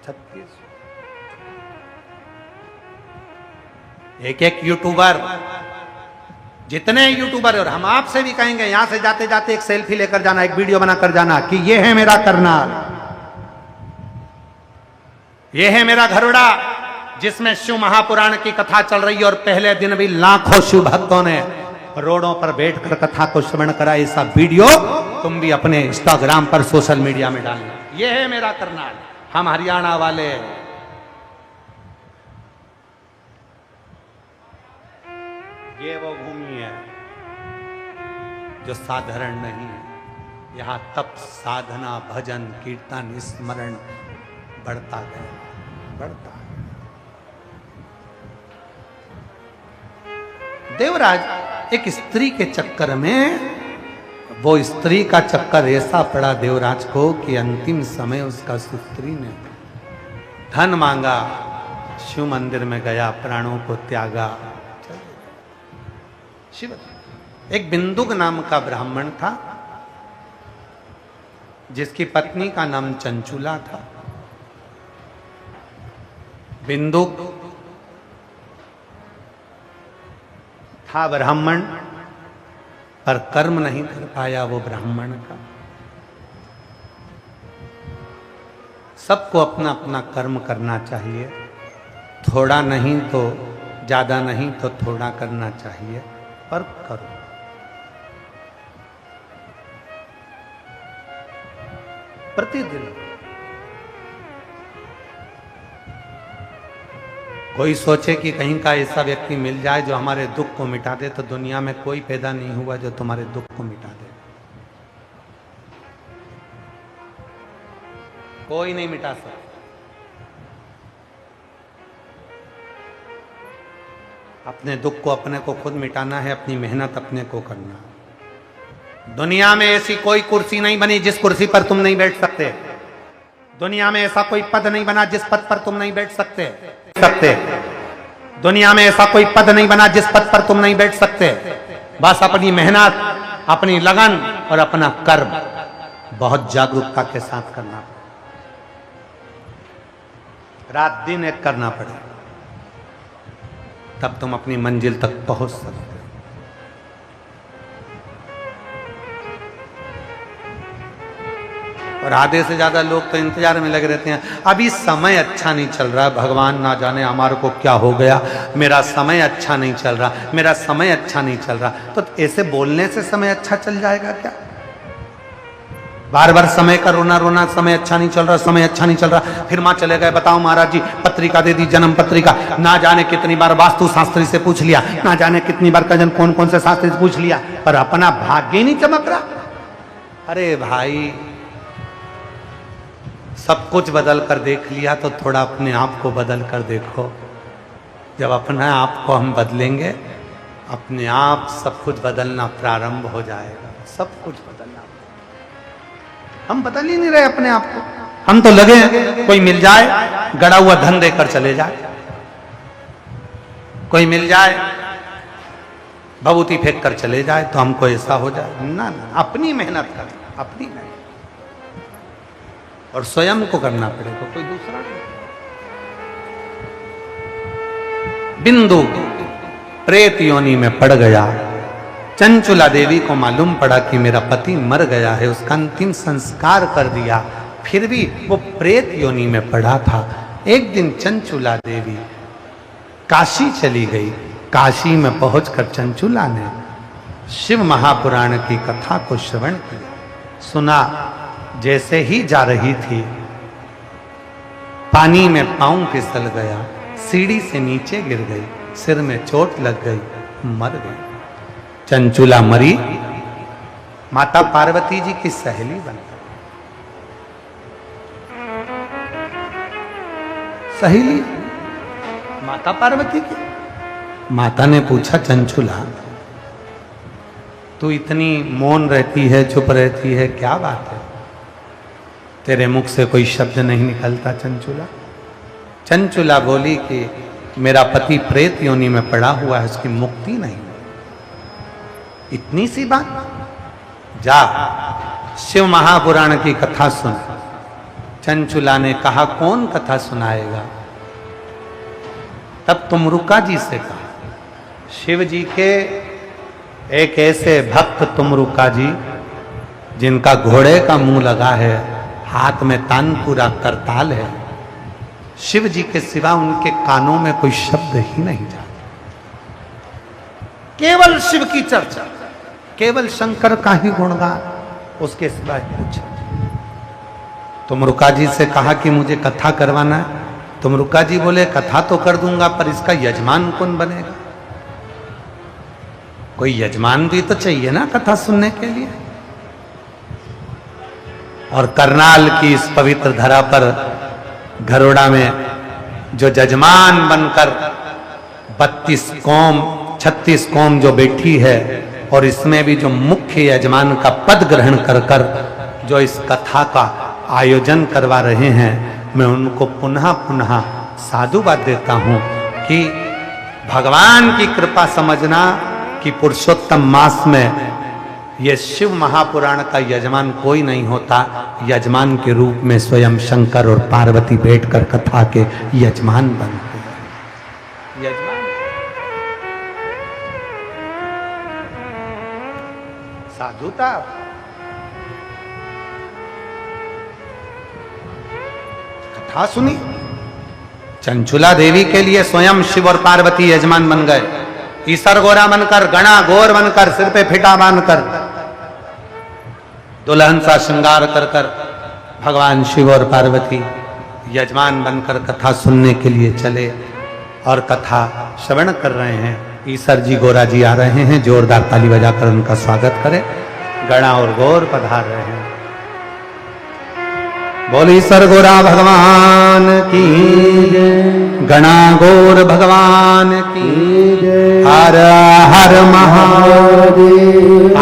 36 एक यूट्यूबर, जितने यूट्यूबर, और हम आपसे भी कहेंगे यहां से जाते जाते एक सेल्फी लेकर जाना, एक वीडियो बनाकर जाना कि ये है मेरा करनाल, ये है मेरा गरुड़ा, जिसमें शिव महापुराण की कथा चल रही है। और पहले दिन भी लाखों शिव भक्तों ने रोडों पर बैठकर कथा को श्रवण करा। ऐसा वीडियो तुम भी अपने इंस्टाग्राम पर, सोशल मीडिया में डालना, ये है मेरा करनाल, हम हरियाणा वाले। ये वो भूमि है जो साधारण नहीं है। यहां तप, साधना, भजन, कीर्तन, स्मरण बढ़ता गया, बढ़ता गया। देवराज एक स्त्री के चक्कर में, वो स्त्री का चक्कर ऐसा पड़ा देवराज को कि अंतिम समय उसका स्त्री ने धन मांगा, शिव मंदिर में गया, प्राणों को त्यागा। शिव, एक बिंदुक नाम का ब्राह्मण था जिसकी पत्नी का नाम चंचुला था। बिंदुक था ब्राह्मण, पर कर्म नहीं कर पाया वो ब्राह्मण का। सबको अपना अपना कर्म करना चाहिए, थोड़ा नहीं तो ज्यादा नहीं तो थोड़ा करना चाहिए, पर करो। प्रतिदिन कोई सोचे कि कहीं का ऐसा व्यक्ति मिल जाए जो हमारे दुख को मिटा दे, तो दुनिया में कोई पैदा नहीं हुआ जो तुम्हारे दुख को मिटा दे। कोई नहीं मिटा सकता। अपने दुख को अपने को खुद मिटाना है, अपनी मेहनत अपने को करना। दुनिया में ऐसी कोई कुर्सी नहीं बनी जिस कुर्सी पर तुम नहीं बैठ सकते। दुनिया में ऐसा कोई पद नहीं बना जिस पद पर तुम नहीं बैठ सकते। दुनिया में ऐसा कोई पद नहीं बना जिस पद पर तुम नहीं बैठ सकते। बस अपनी मेहनत, अपनी लगन और अपना कर्म बहुत जागरूकता के साथ करना पड़े, रात दिन एक करना पड़े, तब तुम अपनी मंजिल तक पहुंच सकते हो। और आधे से ज्यादा लोग तो इंतजार में लगे रहते हैं, अभी समय अच्छा नहीं चल रहा, भगवान ना जाने हमारे को क्या हो गया, मेरा समय अच्छा नहीं चल रहा, मेरा समय अच्छा नहीं चल रहा। तो ऐसे बोलने से समय अच्छा चल जाएगा क्या? बार बार समय का रोना रोना, समय अच्छा नहीं चल रहा, समय अच्छा नहीं चल रहा। फिर माँ चले गए, बताओ महाराज जी पत्रिका दे दी, जन्म पत्रिका, ना जाने कितनी बार वास्तु शास्त्री से पूछ लिया, ना जाने कितनी बार कजन कौन कौन से शास्त्री से पूछ लिया, पर अपना भाग्य ही नहीं चमक रहा। अरे भाई, सब कुछ बदल कर देख लिया तो थोड़ा अपने आप को बदल कर देखो। जब अपने आप को हम बदलेंगे, अपने आप सब कुछ बदलना प्रारंभ हो जाएगा। सब कुछ बदलना, हम बदल ही नहीं रहे अपने आप को। हम तो लगे हैं कोई मिल जाए, गड़ा हुआ धन देकर चले जाए, कोई मिल जाए भभूति फेंक कर चले जाए तो हमको ऐसा हो जाए। ना ना, अपनी मेहनत करें, अपनी मेहनत, और स्वयं को करना पड़ेगा, कोई दूसरा नहीं। बिंदु प्रेत योनि में पड़ गया। चंचुला देवी को मालूम पड़ा कि मेरा पति मर गया है, उसका अंतिम संस्कार कर दिया, फिर भी वो प्रेत योनि में पड़ा था। एक दिन चंचुला देवी काशी चली गई। काशी में पहुंचकर चंचुला ने शिव महापुराण की कथा को श्रवण किया, सुना। जैसे ही जा रही थी, पानी में पांव फिसल गया, सीढ़ी से नीचे गिर गई, सिर में चोट लग गई, मर गई। चंचुला मरी, माता पार्वती जी की सहेली बन गई। सहेली माता पार्वती की। माता ने पूछा, चंचुला तू इतनी मौन रहती है, चुप रहती है, क्या बात है? तेरे मुख से कोई शब्द नहीं निकलता चंचुला। चंचुला बोली कि मेरा पति प्रेत योनि में पड़ा हुआ है, उसकी मुक्ति नहीं। इतनी सी बात? जा शिव महापुराण की कथा सुन। चंचुला ने कहा, कौन कथा सुनाएगा? तब तुमरुका जी से कहा, शिव जी के एक ऐसे भक्त तुमरुका जी जिनका घोड़े का मुंह लगा है, हाथ में तानपुरा करताल है, शिव जी के सिवा उनके कानों में कोई शब्द ही नहीं जाता। केवल शिव की चर्चा, केवल शंकर का ही गुणगान, उसके सिवा कुछ। तुमरुका जी से कहा कि मुझे कथा करवाना है। तुमरुका जी बोले, कथा तो कर दूंगा, पर इसका यजमान कौन बनेगा? कोई यजमान भी तो चाहिए ना कथा सुनने के लिए। और करनाल की इस पवित्र धरा पर घरोड़ा में जो जजमान बनकर 32 कौम 36 कौम जो बैठी है, और इसमें भी जो मुख्य यजमान का पद ग्रहण कर कर जो इस कथा का आयोजन करवा रहे हैं, मैं उनको पुनः पुनः साधुवाद देता हूं कि भगवान की कृपा समझना कि पुरुषोत्तम मास में ये शिव महापुराण का यजमान कोई नहीं होता। यजमान के रूप में स्वयं शंकर और पार्वती बैठकर कथा के यजमान बनते हैं। यजमान साधुता। कथा सुनी। चंचुला देवी के लिए स्वयं शिव और पार्वती यजमान बन गए। ईसर गोरा बनकर, गणा गोर बनकर, सिर पे फिटा बांधकर, दुल्हन सा श्रृंगार कर कर भगवान शिव और पार्वती यजमान बनकर कथा सुनने के लिए चले और कथा श्रवण कर रहे हैं। ईसर जी, गोरा जी आ रहे हैं, जोरदार ताली बजाकर उनका स्वागत करें। गणा और गौर पधार रहे हैं। बोली ईसर गोरा भगवान की जय, गणा गौर भगवान की जय, हर हर महादेव।